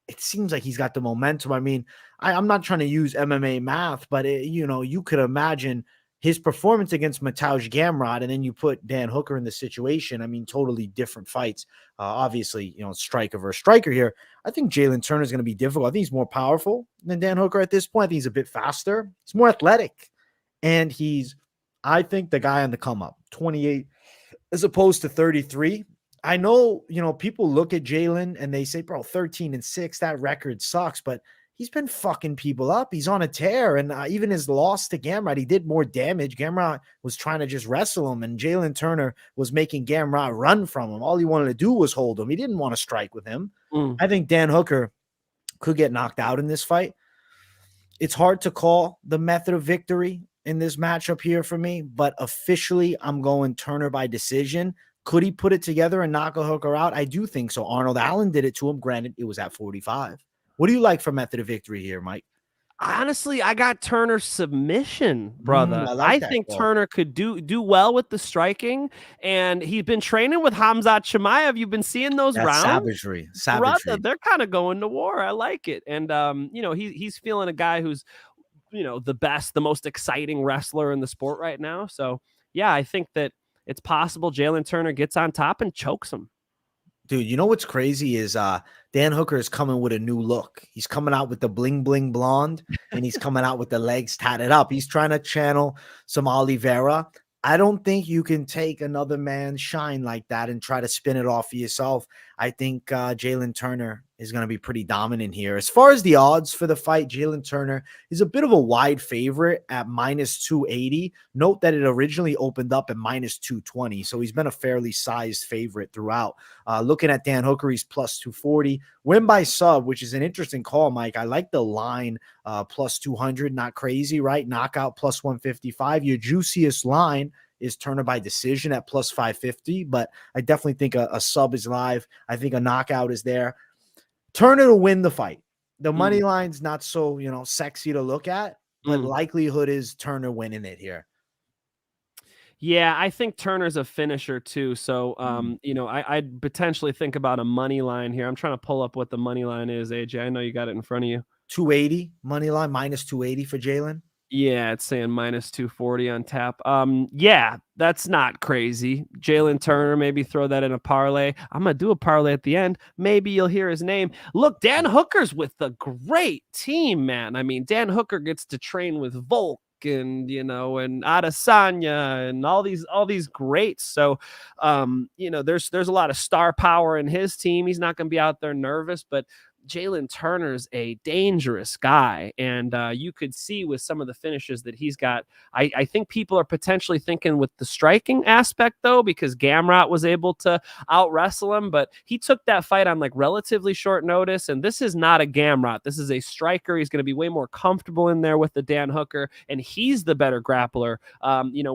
It seems like he's got the momentum. I'm not trying to use MMA math, but you could imagine his performance against Mateusz Gamrot, and then you put Dan Hooker in the situation. Totally different fights. Obviously, striker versus striker here. I think Jalen Turner is going to be difficult. I think he's more powerful than Dan Hooker at this point. I think he's a bit faster. He's more athletic. And I think, the guy on the come up, 28 as opposed to 33. I know, people look at Jalen and they say, bro, 13-6, that record sucks, but he's been fucking people up. He's on a tear. And even his loss to Gamrot, he did more damage. Gamrot was trying to just wrestle him, and Jalen Turner was making Gamrot run from him. All he wanted to do was hold him. He didn't want to strike with him. I think Dan Hooker could get knocked out in this fight. It's hard to call the method of victory in this matchup here for me, but officially I'm going Turner by decision. Could he put it together and knock a Hooker out? I do think so. Arnold Allen did it to him. Granted, it was at 45. What do you like for method of victory here, Mike? Honestly, I got Turner's submission, brother. I think Turner could do well with the striking, and he's been training with Khamzat Chimaev. You've been seeing those rounds. Savagery. Brother, they're kind of going to war. I like it. And he's feeling a guy who's the best, the most exciting wrestler in the sport right now. So yeah, I think that it's possible Jalen Turner gets on top and chokes him. Dude, you know what's crazy is Dan Hooker is coming with a new look. He's coming out with the bling bling blonde, and he's coming out with the legs tatted up. He's trying to channel some Oliveira. I don't think you can take another man's shine like that and try to spin it off for yourself. I think Jalen Turner is going to be pretty dominant here. As far as the odds for the fight, Jalen Turner is a bit of a wide favorite at -280. Note that it originally opened up at -220, so he's been a fairly sized favorite throughout. Looking at Dan Hooker, he's +240. Win by sub, which is an interesting call, Mike. I like the line +200, not crazy, right? Knockout +155. Your juiciest line is Turner by decision at +550, but I definitely think a sub is live. I think a knockout is there. Turner to win the fight. The money line's not so, sexy to look at, but likelihood is Turner winning it here. Yeah, I think Turner's a finisher too. So, I'd potentially think about a money line here. I'm trying to pull up what the money line is, AJ. I know you got it in front of you. 280 money line, -280 for Jalen. Yeah, it's saying -240 on tap. Yeah, that's not crazy. Jalen Turner, maybe throw that in a parlay. I'm going to do a parlay at the end. Maybe you'll hear his name. Look, Dan Hooker's with a great team, man. Dan Hooker gets to train with Volk and Adesanya and all these greats. So, there's a lot of star power in his team. He's not going to be out there nervous, but Jalen Turner's a dangerous guy, and you could see with some of the finishes that he's got. I think people are potentially thinking with the striking aspect, though, because Gamrot was able to out-wrestle him, but he took that fight on like relatively short notice, and this is not a Gamrot. This is a striker. He's going to be way more comfortable in there with the Dan Hooker, and he's the better grappler.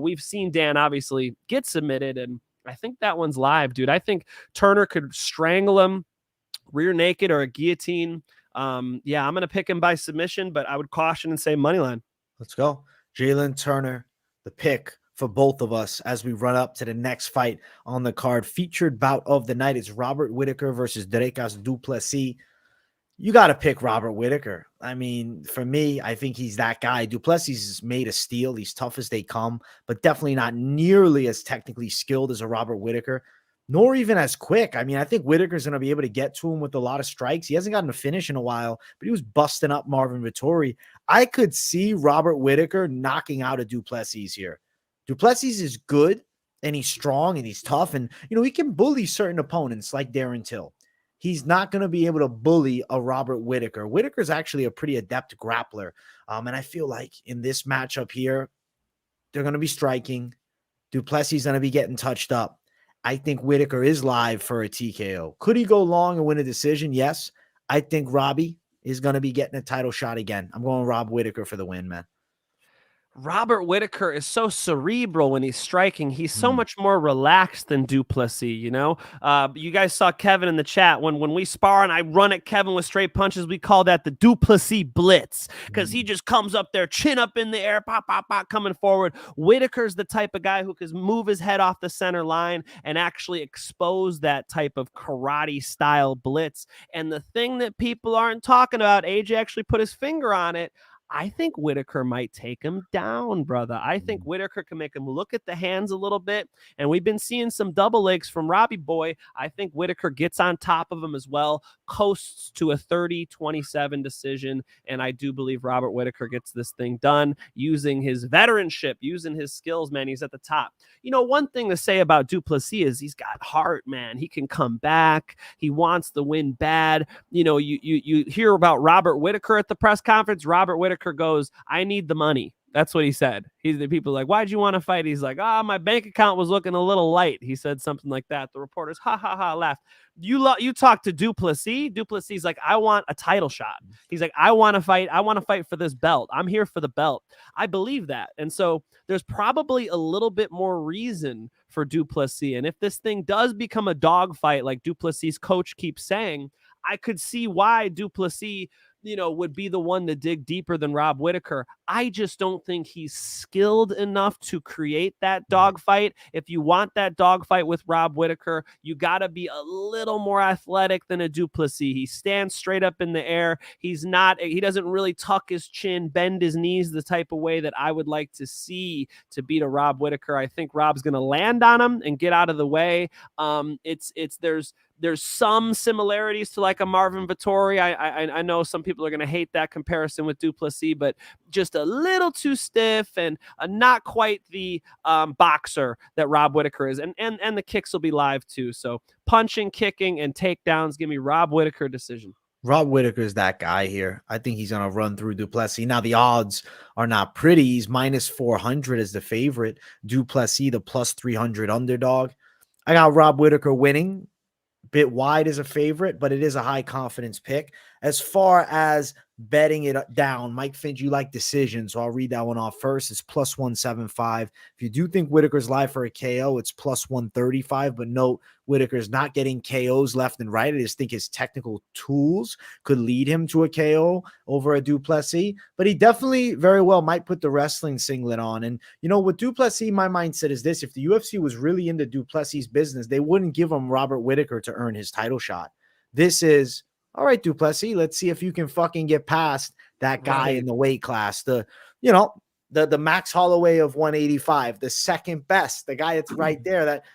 We've seen Dan obviously get submitted, and I think that one's live, dude. I think Turner could strangle him rear naked or a guillotine. I'm going to pick him by submission, but I would caution and say money line. Let's go. Jalen Turner, the pick for both of us as we run up to the next fight on the card. Featured bout of the night is Robert Whittaker versus Dricus du Plessis. You got to pick Robert Whittaker. I mean, for me, I think he's that guy. Du Plessis is made of steel. He's tough as they come, but definitely not nearly as technically skilled as a Robert Whittaker, nor even as quick. I mean, I think Whittaker's going to be able to get to him with a lot of strikes. He hasn't gotten a finish in a while, but he was busting up Marvin Vettori. I could see Robert Whittaker knocking out a Du Plessis here. Du Plessis is good, and he's strong, and he's tough, and, he can bully certain opponents like Darren Till. He's not going to be able to bully a Robert Whittaker. Whittaker's actually a pretty adept grappler, and I feel like in this matchup here, they're going to be striking. Du Plessis is going to be getting touched up. I think Whittaker is live for a TKO. Could he go long and win a decision? Yes. I think Robbie is going to be getting a title shot again. I'm going Rob Whittaker for the win, man. Robert Whittaker is so cerebral when he's striking. He's so much more relaxed than Du Plessis, you guys saw Kevin in the chat. When we spar and I run at Kevin with straight punches, we call that the Du Plessis blitz, because he just comes up there, chin up in the air, pop, pop, pop, coming forward. Whittaker's the type of guy who can move his head off the center line and actually expose that type of karate-style blitz. And the thing that people aren't talking about, AJ actually put his finger on it, I think Whittaker might take him down, brother. I think Whittaker can make him look at the hands a little bit, and we've been seeing some double legs from Robbie Boy. I think Whittaker gets on top of him as well, coasts to a 30-27 decision, and I do believe Robert Whittaker gets this thing done using his veteranship, using his skills, man. He's at the top. One thing to say about Du Plessis is he's got heart, man. He can come back. He wants the win bad. You hear about Robert Whittaker at the press conference. Robert Whittaker goes, I need the money. That's what he said. The people like, why'd you want to fight? He's like, my bank account was looking a little light. He said something like that. The reporters, ha, ha, ha, laughed. You talk to Du Plessis. Du Plessis like, I want a title shot. He's like, I want to fight. I want to fight for this belt. I'm here for the belt. I believe that. And so there's probably a little bit more reason for Du Plessis. And if this thing does become a dogfight, like Du Plessis' coach keeps saying, I could see why Du Plessis would be the one to dig deeper than Rob Whittaker. I just don't think he's skilled enough to create that dogfight. If you want that dogfight with Rob Whittaker, you got to be a little more athletic than a Du Plessis. He stands straight up in the air. He doesn't really tuck his chin, bend his knees the type of way that I would like to see to beat a Rob Whittaker. I think Rob's going to land on him and get out of the way. There's some similarities to like a Marvin Vettori. I know some people are going to hate that comparison with Du Plessis, but just a little too stiff and not quite the boxer that Rob Whittaker is. And the kicks will be live too. So punching, kicking, and takedowns. Give me Rob Whittaker decision. Rob Whittaker is that guy here. I think he's going to run through Du Plessis. Now, the odds are not pretty. He's minus 400 as the favorite. Du Plessis, the plus 300 underdog. I got Rob Whittaker winning. Bit wide as a favorite, but it is a high confidence pick. As far as betting it down, Mike Finch, you like decision, so I'll read that one off first. It's plus 175. If you do think Whittaker's live for a KO, it's plus 135, but note Whittaker's not getting KOs left and right. I just think his technical tools could lead him to a KO over a Du Plessis, but he definitely very well might put the wrestling singlet on. And, with Du Plessis, my mindset is this: if the UFC was really into Du Plessis' business, they wouldn't give him Robert Whittaker to earn his title shot. This is, all right, Du Plessis, let's see if you can fucking get past that guy in the weight class. The Max Holloway of 185, the second best, the guy that's right there. That,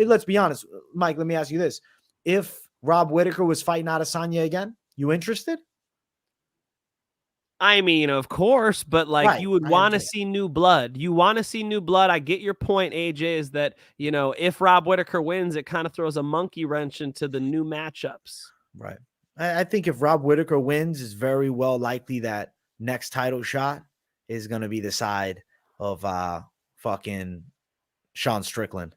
let's be honest, Mike, let me ask you this. If Rob Whittaker was fighting Adesanya again, you interested? I mean, of course, but you would want to see new blood. You want to see new blood. I get your point, AJ, is that, if Rob Whittaker wins, it kind of throws a monkey wrench into the new matchups. Right. I think if Rob Whittaker wins, it's very well likely that next title shot is going to be the side of fucking Sean Strickland.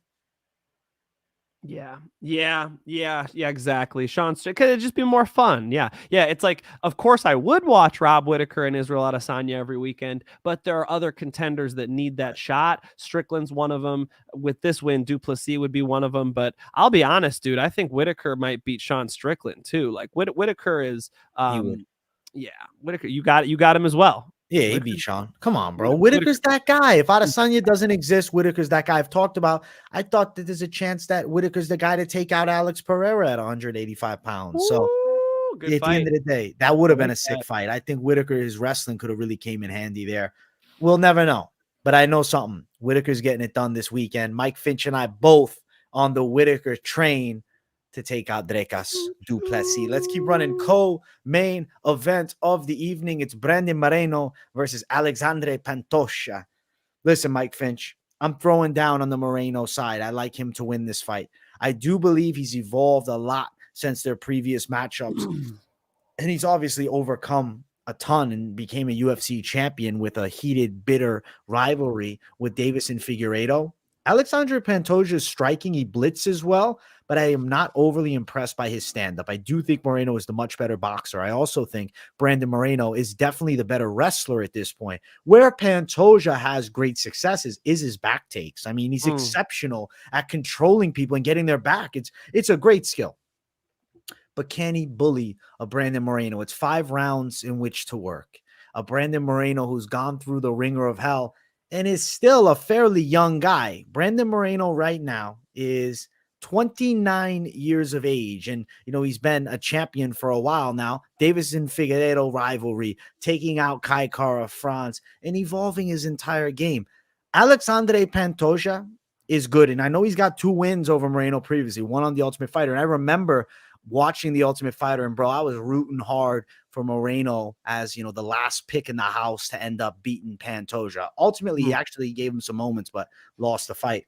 Yeah, exactly. Could it just be more fun? Yeah. It's like, of course, I would watch Rob Whittaker and Israel Adesanya every weekend, but there are other contenders that need that shot. Strickland's one of them. With this win, Du Plessis would be one of them. But I'll be honest, dude, I think Whittaker might beat Sean Strickland too. Like Whittaker is, Whittaker, you got him as well. Yeah, he beat Sean. Come on, bro. Whittaker's that guy. If Adesanya doesn't exist, Whittaker's that guy. I've talked about. I thought that there's a chance that Whittaker's the guy to take out Alex Pereira at 185 pounds. So good at fight. the end of the day, that would have been a sick fight. I think Whittaker, his wrestling could have really came in handy there. We'll never know. But I know something. Whittaker's getting it done this weekend. Mike Finch and I both on the Whittaker train to take out Drecas Du Plessis. Let's keep running. Co-main event of the evening. It's Brandon Moreno versus Alexandre Pantoja. Listen, Mike Finch, I'm throwing down on the Moreno side. I like him to win this fight. I do believe he's evolved a lot since their previous matchups. And he's obviously overcome a ton and became a UFC champion with a heated, bitter rivalry with Davison Figueiredo. Alexandre Pantoja's striking, he blitzes well, but I am not overly impressed by his stand-up. I do think Moreno is the much better boxer. I also think Brandon Moreno is definitely the better wrestler at this point. Where Pantoja has great successes is his back takes. I mean, he's exceptional at controlling people and getting their back. It's a great skill. But can he bully a Brandon Moreno? It's 5 rounds in which to work. A Brandon Moreno who's gone through the ringer of hell and is still a fairly young guy. Brandon Moreno right now is 29 years of age. And, he's been a champion for a while now. Davison Figueiredo rivalry, taking out Kai Kara France, and evolving his entire game. Alexandre Pantoja is good. And I know he's got 2 wins over Moreno previously, one on The Ultimate Fighter. And I remember watching The Ultimate Fighter, and bro, I was rooting hard for Moreno as, the last pick in the house to end up beating Pantoja. Ultimately, he actually gave him some moments, but lost the fight.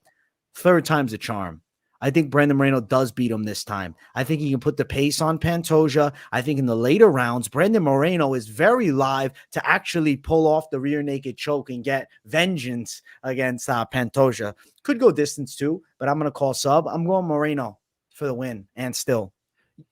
3rd time's a charm. I think Brandon Moreno does beat him this time. I think he can put the pace on Pantoja. I think in the later rounds, Brandon Moreno is very live to actually pull off the rear naked choke and get vengeance against Pantoja. Could go distance too, but I'm going to call sub. I'm going Moreno for the win and still.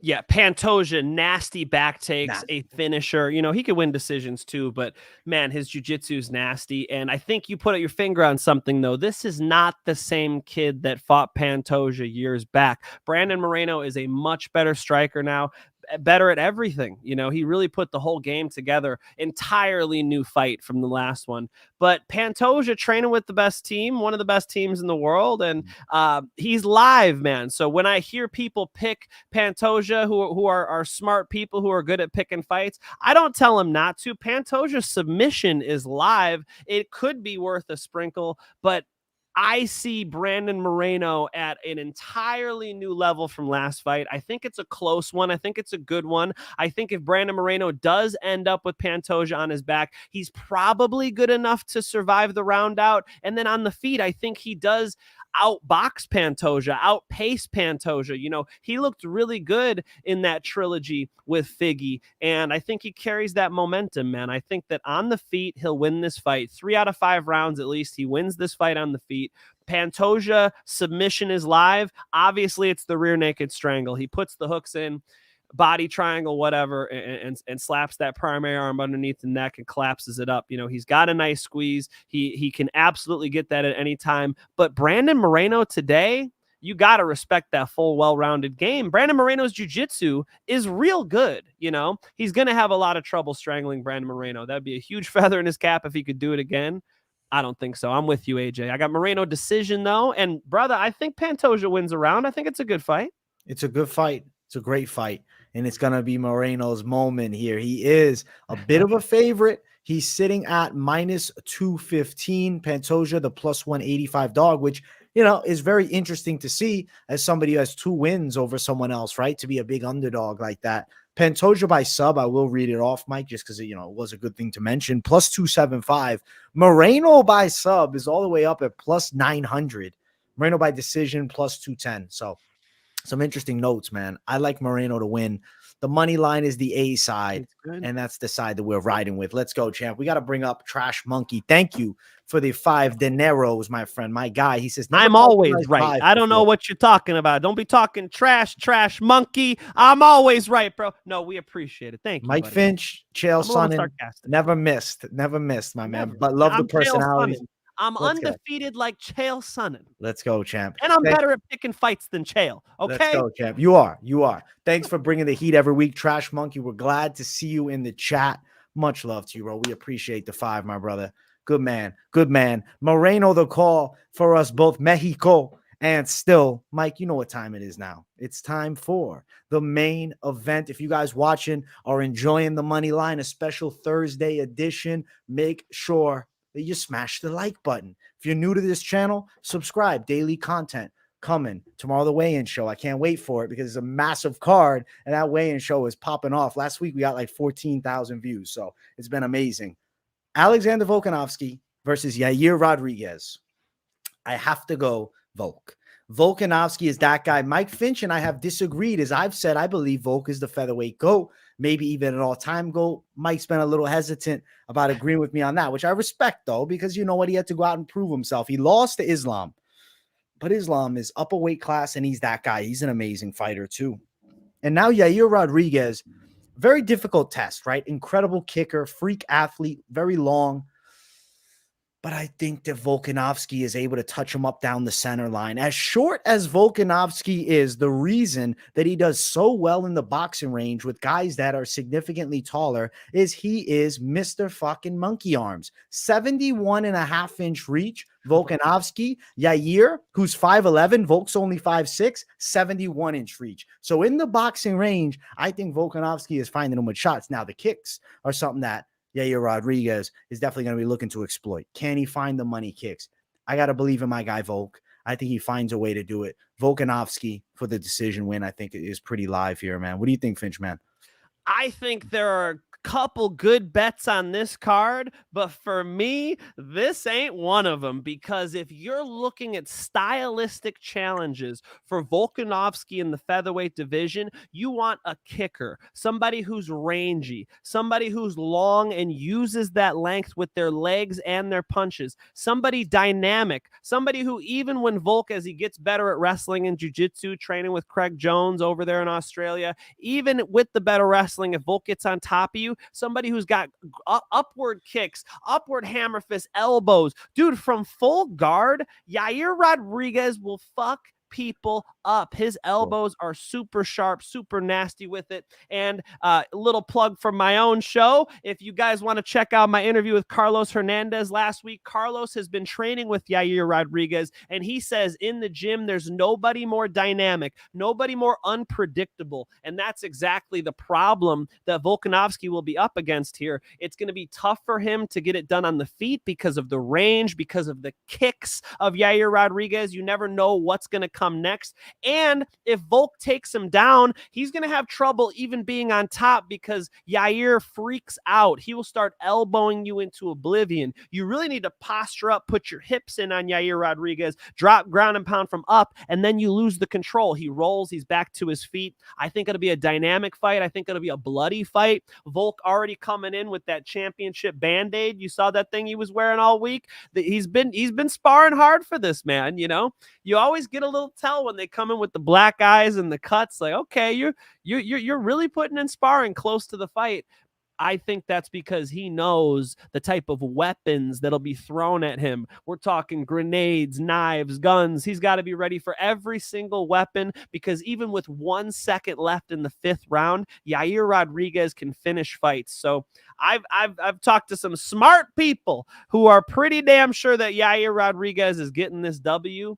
Yeah, Pantoja, nasty back takes, a finisher. He could win decisions too, but man, his jiu-jitsu is nasty. And I think you put your finger on something, though. This is not the same kid that fought Pantoja years back. Brandon Moreno is a much better striker now, better at everything. He really put the whole game together. Entirely new fight from the last one. But Pantoja training with the best team, one of the best teams in the world, and he's live, man. So when I hear people pick Pantoja, who are smart people who are good at picking fights, I don't tell them not to. Pantoja's submission is live. It could be worth a sprinkle, but I see Brandon Moreno at an entirely new level from last fight. I think it's a close one. I think it's a good one. I think if Brandon Moreno does end up with Pantoja on his back, he's probably good enough to survive the round out. And then on the feet, I think he does outbox Pantoja, outpace Pantoja. He looked really good in that trilogy with Figgy, and I think he carries that momentum, man. I think that on the feet, he'll win this fight. 3 out of 5 rounds at least, he wins this fight on the feet. Pantoja submission is live. Obviously, it's the rear naked strangle. He puts the hooks in, body triangle, whatever, and slaps that primary arm underneath the neck and collapses it up. He's got a nice squeeze. He can absolutely get that at any time. But Brandon Moreno today, you got to respect that full, well-rounded game. Brandon Moreno's jiu-jitsu is real good. He's going to have a lot of trouble strangling Brandon Moreno. That'd be a huge feather in his cap if he could do it again. I don't think so. I'm with you, AJ. I got Moreno decision, though. And, brother, I think Pantoja wins a round. I think it's a good fight. It's a good fight. It's a great fight. And it's going to be Moreno's moment here. He is a bit of a favorite. He's sitting at minus 215. Pantoja, the plus 185 dog, which, is very interesting to see as somebody who has 2 wins over someone else, right? To be a big underdog like that. Pantoja by sub, I will read it off, Mike, just because, it was a good thing to mention. Plus 275. Moreno by sub is all the way up at plus 900. Moreno by decision, plus 210. So some interesting notes, man. I like Moreno to win. The money line is the A side, and that's the side that we're riding with. Let's go, champ. We got to bring up Trash Monkey. Thank you for the 5 dineros, my friend, my guy. He says, I'm always right. I don't know what you're talking about. Don't be talking trash, monkey. I'm always right, bro. No, we appreciate it. Thank you, Mike buddy. Finch, Chael Sonnen, never missed, my man. But love the personality. I'm undefeated like Chael Sonnen. Let's go, champ. And I'm better at picking fights than Chael. Okay. Let's go, champ. You are. Thanks for bringing the heat every week, Trash Monkey. We're glad to see you in the chat. Much love to you, bro. We appreciate the 5, my brother. Good man. Moreno, the call for us both, Mexico. And still, Mike, you know what time it is now. It's time for the main event. If you guys watching are enjoying the money line, a special Thursday edition, make sure that you smash the like button. If you're new to this channel, subscribe. Daily content coming tomorrow. The weigh-in show. I can't wait for it because it's a massive card, and that weigh-in show is popping off. Last week we got like 14,000 views, so it's been amazing. Alexander Volkanovski versus Yair Rodriguez. I have to go Volk. Volkanovski is that guy. Mike Finch and I have disagreed. As I've said, I believe Volk is the featherweight GOAT, maybe even an all-time GOAT. Mike's been a little hesitant about agreeing with me on that, which I respect, though, because you know what? He had to go out and prove himself. He lost to Islam, but Islam is upper weight class, and he's that guy. He's an amazing fighter, too. And now Yair Rodriguez, very difficult test, right? Incredible kicker, freak athlete, very long. But I think that Volkanovski is able to touch him up down the center line. As short as Volkanovski is, the reason that he does so well in the boxing range with guys that are significantly taller is he is Mr. fucking monkey arms. 71.5-inch reach, Volkanovski. Yair, who's 5'11", Volk's only 5'6", 71-inch reach. So in the boxing range, I think Volkanovski is finding him with shots. Now, the kicks are something that Yair Rodriguez is definitely going to be looking to exploit. Can he find the money kicks? I got to believe in my guy, Volk. I think he finds a way to do it. Volkanovski for the decision win, I think, is pretty live here, man. What do you think, Finch, man? I think there are couple good bets on this card, but for me, this ain't one of them, because if you're looking at stylistic challenges for Volkanovski in the featherweight division, you want a kicker, somebody who's rangy, somebody who's long and uses that length with their legs and their punches, somebody dynamic, somebody who, even when Volk, as he gets better at wrestling and jiu-jitsu, training with Craig Jones over there in Australia, even with the better wrestling, if Volk gets on top of you, somebody who's got upward kicks, upward hammer fist, elbows. Dude, from full guard, Yair Rodriguez will fuck people up. His elbows are super sharp, super nasty with it. And a little plug from my own show. If you guys want to check out my interview with Carlos Hernandez last week, Carlos has been training with Yair Rodriguez, and he says in the gym, there's nobody more dynamic, nobody more unpredictable. And that's exactly the problem that Volkanovski will be up against here. It's going to be tough for him to get it done on the feet because of the range, because of the kicks of Yair Rodriguez. You never know what's going to come next. And if Volk takes him down, he's going to have trouble even being on top because Yair freaks out. He will start elbowing you into oblivion. You really need to posture up, put your hips in on Yair Rodriguez, drop ground and pound from up, and then you lose the control. He rolls, he's back to his feet. I think it'll be a dynamic fight. I think it'll be a bloody fight. Volk already coming in with that championship Band-Aid. You saw that thing he was wearing all week. He's been sparring hard for this, man. You know, you always get a little tell when they come in with the black eyes and the cuts, like, okay, you're really putting in sparring close to the fight. I think that's because he knows the type of weapons that'll be thrown at him. We're talking grenades, knives, guns. He's got to be ready for every single weapon, because even with 1 second left in the 5th round, Yair Rodriguez can finish fights. So I've talked to some smart people who are pretty damn sure that Yair Rodriguez is getting this W.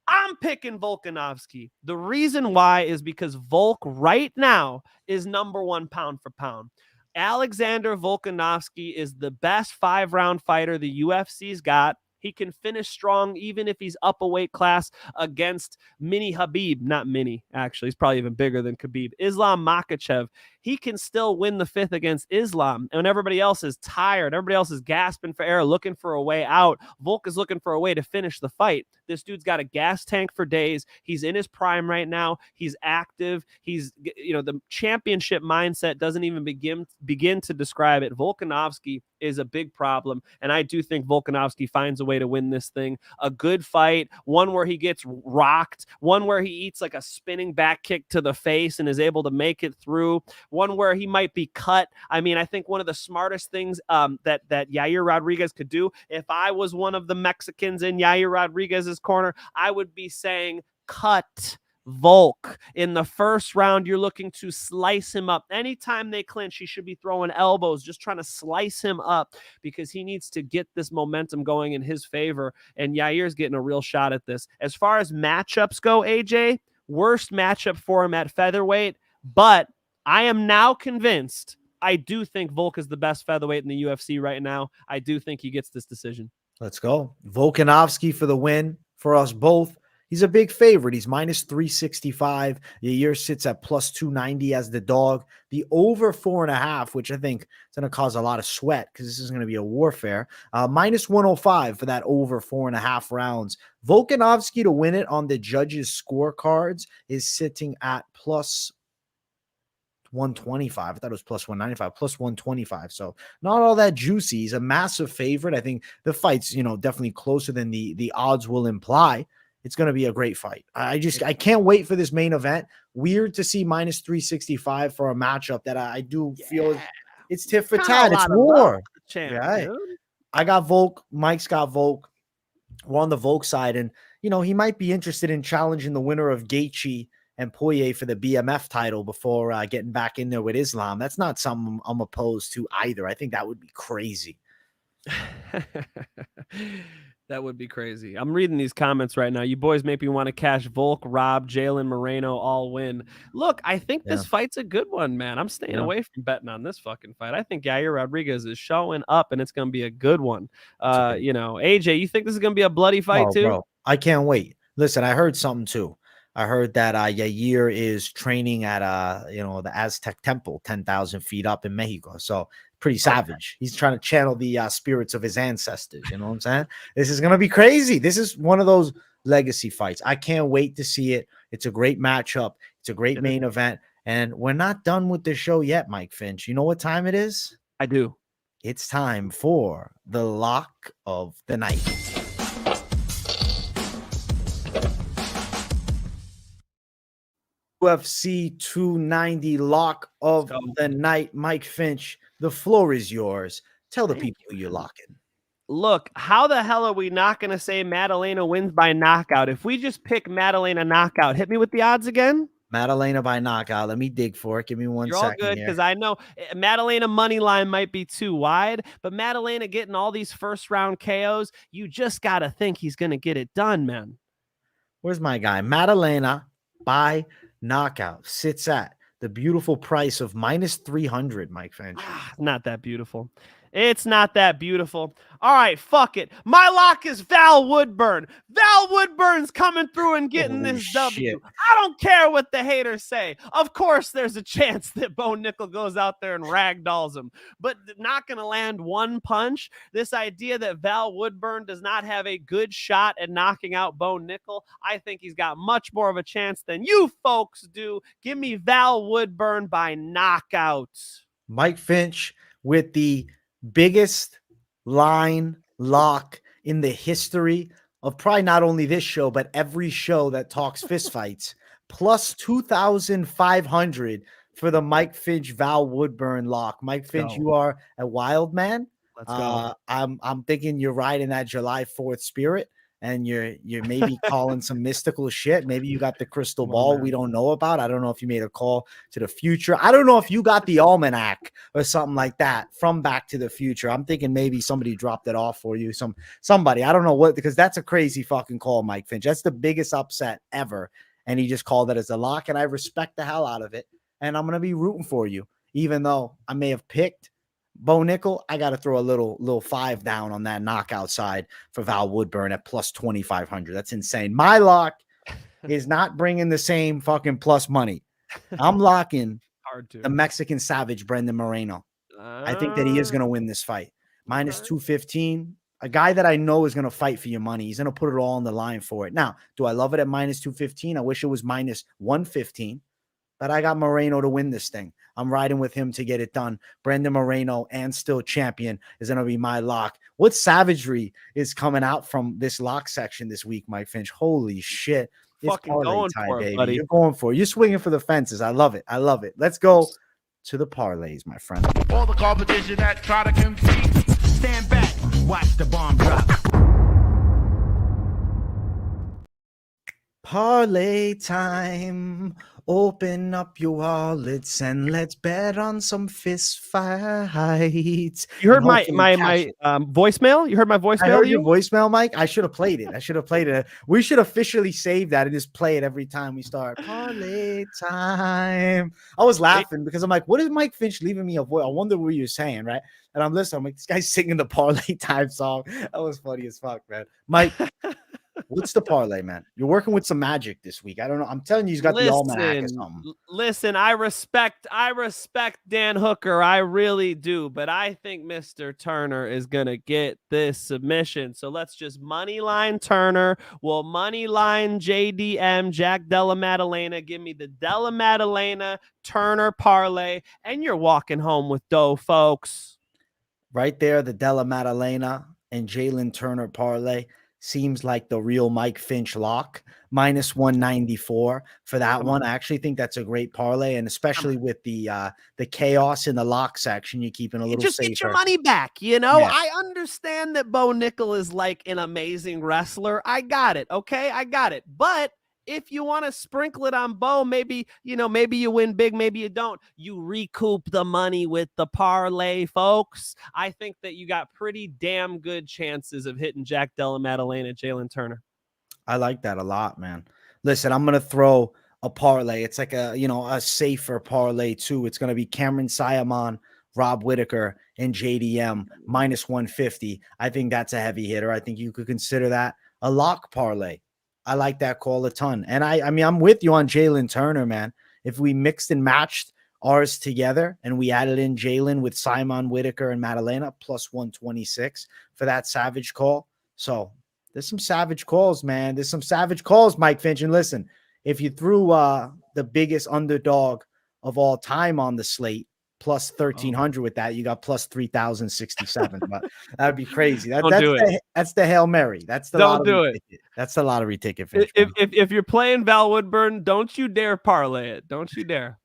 I'm picking Volkanovski. The reason why is because Volk right now is #1 pound for pound. Alexander Volkanovski is the best 5-round fighter the UFC's got. He can finish strong even if he's up a weight class against Mini Habib. Not Mini, actually. He's probably even bigger than Khabib. Islam Makhachev. He can still win the fifth against Islam. And when everybody else is tired, everybody else is gasping for air, looking for a way out, Volk is looking for a way to finish the fight. This dude's got a gas tank for days. He's in his prime right now. He's active. He's, the championship mindset doesn't even begin to describe it. Volkanovski is a big problem, and I do think Volkanovski finds a way to win this thing. A good fight, one where he gets rocked, one where he eats like a spinning back kick to the face and is able to make it through, one where he might be cut. I mean, I think one of the smartest things that Yair Rodriguez could do, if I was one of the Mexicans in Yair Rodriguez's corner, I would be saying, cut Volk. In the first round, you're looking to slice him up. Anytime they clinch, he should be throwing elbows, just trying to slice him up because he needs to get this momentum going in his favor. And Yair's getting a real shot at this. As far as matchups go, AJ, worst matchup for him at featherweight, but I am now convinced. I do think Volk is the best featherweight in the UFC right now. I do think he gets this decision. Let's go. Volkanovski for the win for us both. He's a big favorite. He's minus 365. Yair sits at plus 290 as the dog. The over 4.5, which I think is going to cause a lot of sweat because this is going to be a warfare. Minus 105 for that over 4.5 rounds. Volkanovski to win it on the judges' scorecards is sitting at plus 125. I thought it was plus 195, plus 125. So not all that juicy. He's a massive favorite. I think the fight's, definitely closer than the odds will imply. It's going to be a great fight. I can't wait for this main event. Weird to see minus 365 for a matchup that I do feel it's tit for tat. It's war. Right. I got Volk. Mike's got Volk. We're on the Volk side. And, he might be interested in challenging the winner of Gaethje and Poirier for the BMF title before getting back in there with Islam. That's not something I'm opposed to either. I think that would be crazy. That would be crazy. I'm reading these comments right now. You boys make me want to cash Volk, Rob, Jalen, Moreno, all win. Look, I think this fight's a good one, man. I'm staying away from betting on this fucking fight. I think Yair Rodriguez is showing up, and it's going to be a good one. AJ, you think this is going to be a bloody fight too? Bro, I can't wait. Listen, I heard something too. I heard that Yair is training at the Aztec temple, 10,000 feet up in Mexico. So pretty savage. Okay. He's trying to channel the spirits of his ancestors. You know what I'm saying? This is gonna be crazy. This is one of those legacy fights. I can't wait to see it. It's a great matchup. It's a great main event, and we're not done with the show yet, Mike Finch. You know what time it is? I do. It's time for the lock of the night. UFC 290 lock of the night. Mike Finch, the floor is yours. Tell the people who you're locking. Look, how the hell are we not going to say Maddalena wins by knockout? If we just pick Maddalena knockout, hit me with the odds again. Maddalena by knockout. Let me dig for it. Give me one second. You're all good because I know Maddalena money line might be too wide, but Maddalena getting all these first round KOs, you just got to think he's going to get it done, man. Where's my guy? Maddalena by knockout sits at the beautiful price of minus 300, Mike Finch. Not that beautiful. It's not that beautiful. All right, fuck it. My lock is Val Woodburn. Val Woodburn's coming through and getting this W. I don't care what the haters say. Of course, there's a chance that Bo Nickal goes out there and ragdolls him, but not going to land one punch. This idea that Val Woodburn does not have a good shot at knocking out Bo Nickal, I think he's got much more of a chance than you folks do. Give me Val Woodburn by knockout. Mike Finch with the biggest line lock in the history of probably not only this show, but every show that talks fistfights. Plus 2,500 for the Mike Finch Val Woodburn lock. Mike Finch, you are a wild man. Let's go. I'm thinking you're riding that July 4th spirit, and you're maybe calling some mystical shit. Maybe you got the crystal ball we don't know about. I don't know if you made a call to the future. I don't know if you got the almanac or something like that from Back to the Future. I'm thinking maybe somebody dropped it off for you. Somebody. I don't know what, because that's a crazy fucking call, Mike Finch. That's the biggest upset ever. And he just called it as a lock, and I respect the hell out of it. And I'm going to be rooting for you, even though I may have picked Bo Nickal, I got to throw a little 5 down on that knockout side for Val Woodburn at plus 2,500. That's insane. My lock is not bringing the same fucking plus money. I'm locking Hard to. the Mexican Savage, Brendan Moreno. I think that he is going to win this fight. Minus 215. A guy that I know is going to fight for your money. He's going to put it all on the line for it. Now, do I love it at minus 215? I wish it was minus 115. But I got Moreno to win this thing. I'm riding with him to get it done. Brendan Moreno and still champion is going to be my lock. What savagery is coming out from this lock section this week, Mike Finch? Holy shit. It's Fucking going time, for it, baby. buddy. You're going for it. You're swinging for the fences. I love it. I love it. Let's go to the parlays, my friend. All the competition that try to compete, stand back, watch the bomb drop. Parlay time. Open up your wallets and let's bet on some fist fights. You heard my Hopefully voicemail? You heard my voicemail? I heard your voicemail, Mike. I should have played it. We should officially save that and just play it every time we start. Parlay time. I was laughing because I'm like, what is Mike Finch leaving me a voice? I wonder what you're saying, right? And I'm listening. I'm like, this guy's singing the parlay time song. That was funny as fuck, man. Mike, what's the parlay, man? You're working with some magic this week. I don't know. I'm telling you, he's got the almanac or something. Listen, I respect Dan Hooker. I really do. But I think Mr. Turner is going to get this submission. So let's just moneyline Turner. We'll moneyline JDM, Jack Della Maddalena. Give me the Della Maddalena Turner parlay. And you're walking home with dough, folks. Right there, the Della Maddalena and Jalen Turner parlay. Seems like the real Mike Finch lock, minus 194 for that one. I actually think that's a great parlay, and especially with the chaos in the lock section, you're keeping a little just safer. Get your money back. You know, Yeah. I understand that Bo Nickal is like an amazing wrestler. I got it. Okay, I got it. But if you want to sprinkle it on Bo, maybe you win big, maybe you don't. You recoup the money with the parlay, folks. I think that you got pretty damn good chances of hitting Jack Della Maddalena, Jalen Turner. I like that a lot, man. Listen, I'm going to throw a parlay. It's like a safer parlay too. It's going to be Cameron Saaiman, Rob Whittaker, and JDM minus 150. I think that's a heavy hitter. I think you could consider that a lock parlay. I like that call a ton. And I mean, I'm with you on Jalen Turner, man. If we mixed and matched ours together and we added in Jalen with Saaiman, Whittaker, and Maddalena, plus 126 for that savage call. So there's some savage calls, man. There's some savage calls, Mike Finch. And listen, if you threw the biggest underdog of all time on the slate, plus 1,300 with that, you got plus 3,067. But that would be crazy. That's the Hail Mary. That's the don't do it. Ticket. That's the lottery ticket. Finch, if you're playing Val Woodburn, don't you dare parlay it. Don't you dare.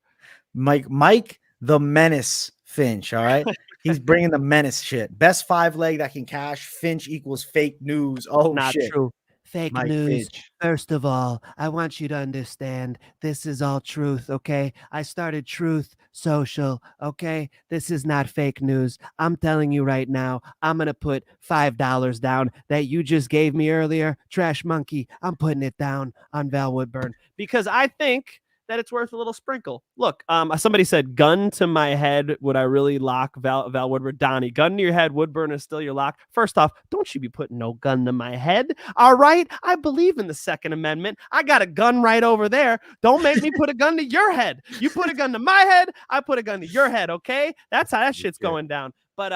Mike the Menace Finch. All right. He's bringing the menace shit. Best 5 leg that can cash. Finch equals fake news. Oh, not shit. True. Fake Mike news. Finch. First of all, I want you to understand this is all truth, okay? I started Truth Social, okay? This is not fake news. I'm telling you right now, I'm going to put $5 down that you just gave me earlier. Trash Monkey, I'm putting it down on Val Woodburn because I think that it's worth a little sprinkle. Look, somebody said, gun to my head, would I really lock Val Woodburn? Donnie, gun to your head, Woodburn is still your lock. First off, don't you be putting no gun to my head, all right? I believe in the Second Amendment. I got a gun right over there. Don't make me put a gun to your head. You put a gun to my head, I put a gun to your head, okay? That's how that shit's going down. But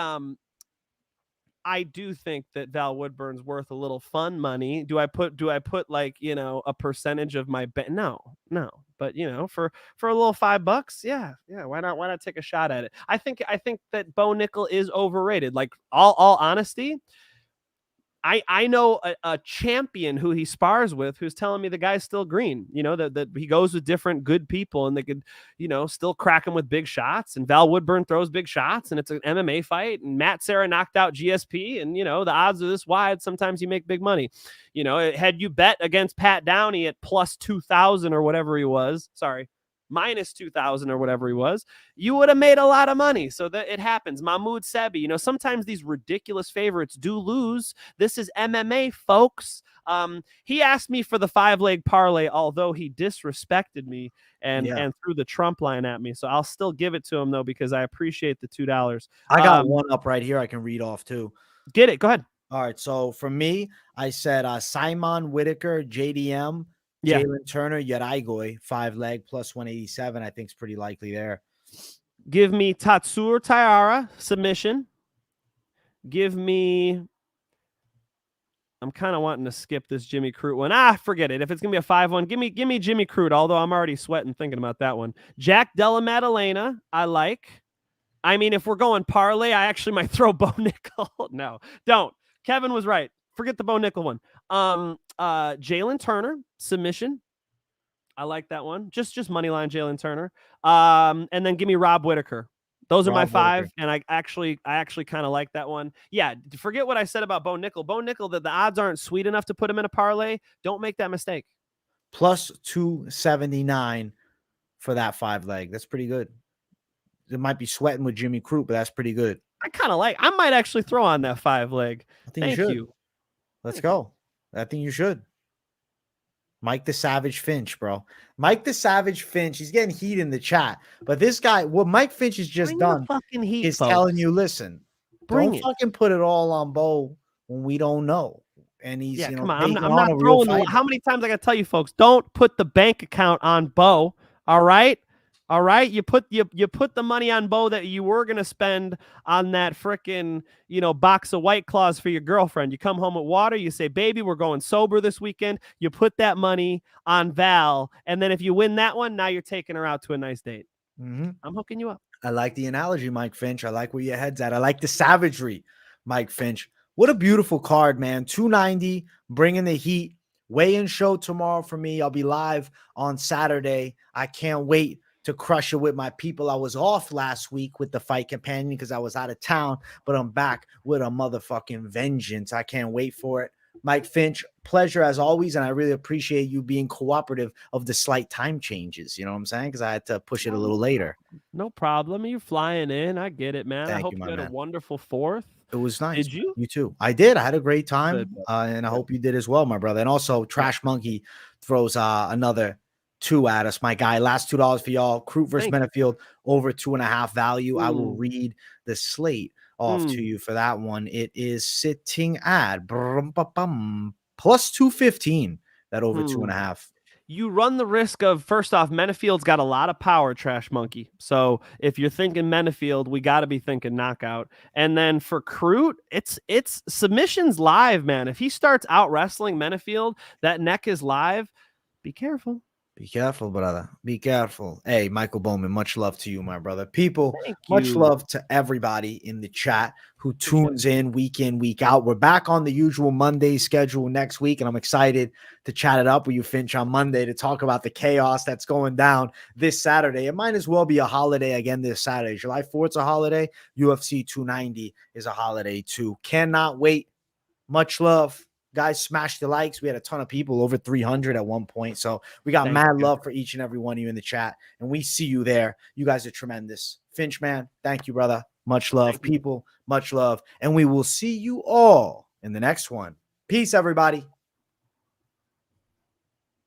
I do think that Val Woodburn's worth a little fun money. Do I put like, a percentage of my bet? No. But for a little $5, yeah. Why not take a shot at it? I think that Bo Nickal is overrated. Like all honesty, I know a champion who he spars with who's telling me the guy's still green, that he goes with different good people and they could, still crack him with big shots. And Val Woodburn throws big shots and it's an MMA fight. And Matt Serra knocked out GSP. And, the odds are this wide. Sometimes you make big money. Had you bet against Pat Downey at plus 2,000 or whatever he was. Sorry. minus 2,000 or whatever he was, you would have made a lot of money. So that it happens. Mahmoud Sebi, you know, sometimes these ridiculous favorites do lose. This is MMA, folks. He asked me for the 5-leg parlay, although he disrespected me and threw the Trump line at me. So I'll still give it to him though, because I appreciate the $2. I got one up right here I can read off too. Get it. Go ahead. All right. So for me, I said Saaiman, Whittaker, JDM, Yeah. Jalen Turner, Jauregui, 5-leg plus 187. I think is pretty likely there. Give me Tatsuro Taira submission. Give me. I'm kind of wanting to skip this Jimmy Crute one. Forget it. If it's gonna be a 5-1, give me Jimmy Crute. Although I'm already sweating thinking about that one. Jack Della Maddalena, I like. I mean, if we're going parlay, I actually might throw Bo Nickal. No, don't. Kevin was right. Forget the Bo Nickal one. Jalen Turner submission. I like that one. Just money line Jalen Turner. And then give me Rob Whittaker. Those are my 5, Whittaker. And I actually kind of like that one. Yeah, forget what I said about Bo Nickal. Bo Nickal, that the odds aren't sweet enough to put him in a parlay. Don't make that mistake. Plus 279 for that 5-leg. That's pretty good. It might be sweating with Jimmy Crute, but that's pretty good. I might actually throw on that 5-leg. I think you should. Let's go. I think you should. Mike the Savage Finch, bro. Mike the Savage Finch. He's getting heat in the chat. But this guy, what Mike Finch has just done is telling you, listen, don't fucking put it all on Bo when we don't know. And he's, come on. I'm not throwing. How many times I got to tell you folks, don't put the bank account on Bo. All right. All right, you put the money on Bo that you were gonna spend on that frickin' box of White Claws for your girlfriend. You come home with water. You say, "Baby, we're going sober this weekend." You put that money on Val, and then if you win that one, now you're taking her out to a nice date. Mm-hmm. I'm hooking you up. I like the analogy, Mike Finch. I like where your head's at. I like the savagery, Mike Finch. What a beautiful card, man. 290, bringing the heat. Weigh-in show tomorrow for me. I'll be live on Saturday. I can't wait to crush it with my people. I was off last week with the Fight Companion because I was out of town, but I'm back with a motherfucking vengeance. I can't wait for it. Mike Finch, pleasure as always, and I really appreciate you being cooperative of the slight time changes. You know what I'm saying? Because I had to push it a little later. No problem. You're flying in. I get it, man. I hope you had a wonderful 4th. It was nice. Did you? You too. I did. I had a great time, and I hope you did as well, my brother. And also, Trash Monkey throws another 2 at us, my guy. Last $2 for y'all. Crute versus Menifield over 2.5 value. I will read the slate off to you for that one. It is sitting at plus 215. That over 2.5. You run the risk of, first off, Menifield's got a lot of power, Trash Monkey. So if you're thinking Menifield, we got to be thinking knockout. And then for Crute, it's submissions live, man. If he starts out wrestling Menifield, that neck is live. Be careful. Be careful, brother. Be careful. Hey, Michael Bowman, much love to you, my brother. People, much love to everybody in the chat who tunes in, week out. We're back on the usual Monday schedule next week, and I'm excited to chat it up with you, Finch, on Monday to talk about the chaos that's going down this Saturday. It might as well be a holiday again this Saturday. July 4th's a holiday. UFC 290 is a holiday too. Cannot wait. Much love. Guys, smash the likes. We had a ton of people, over 300 at one point. So we got mad love for each and every one of you in the chat. And we see you there. You guys are tremendous. Finch, man, thank you, brother. Much love. People, much love. And we will see you all in the next one. Peace, everybody.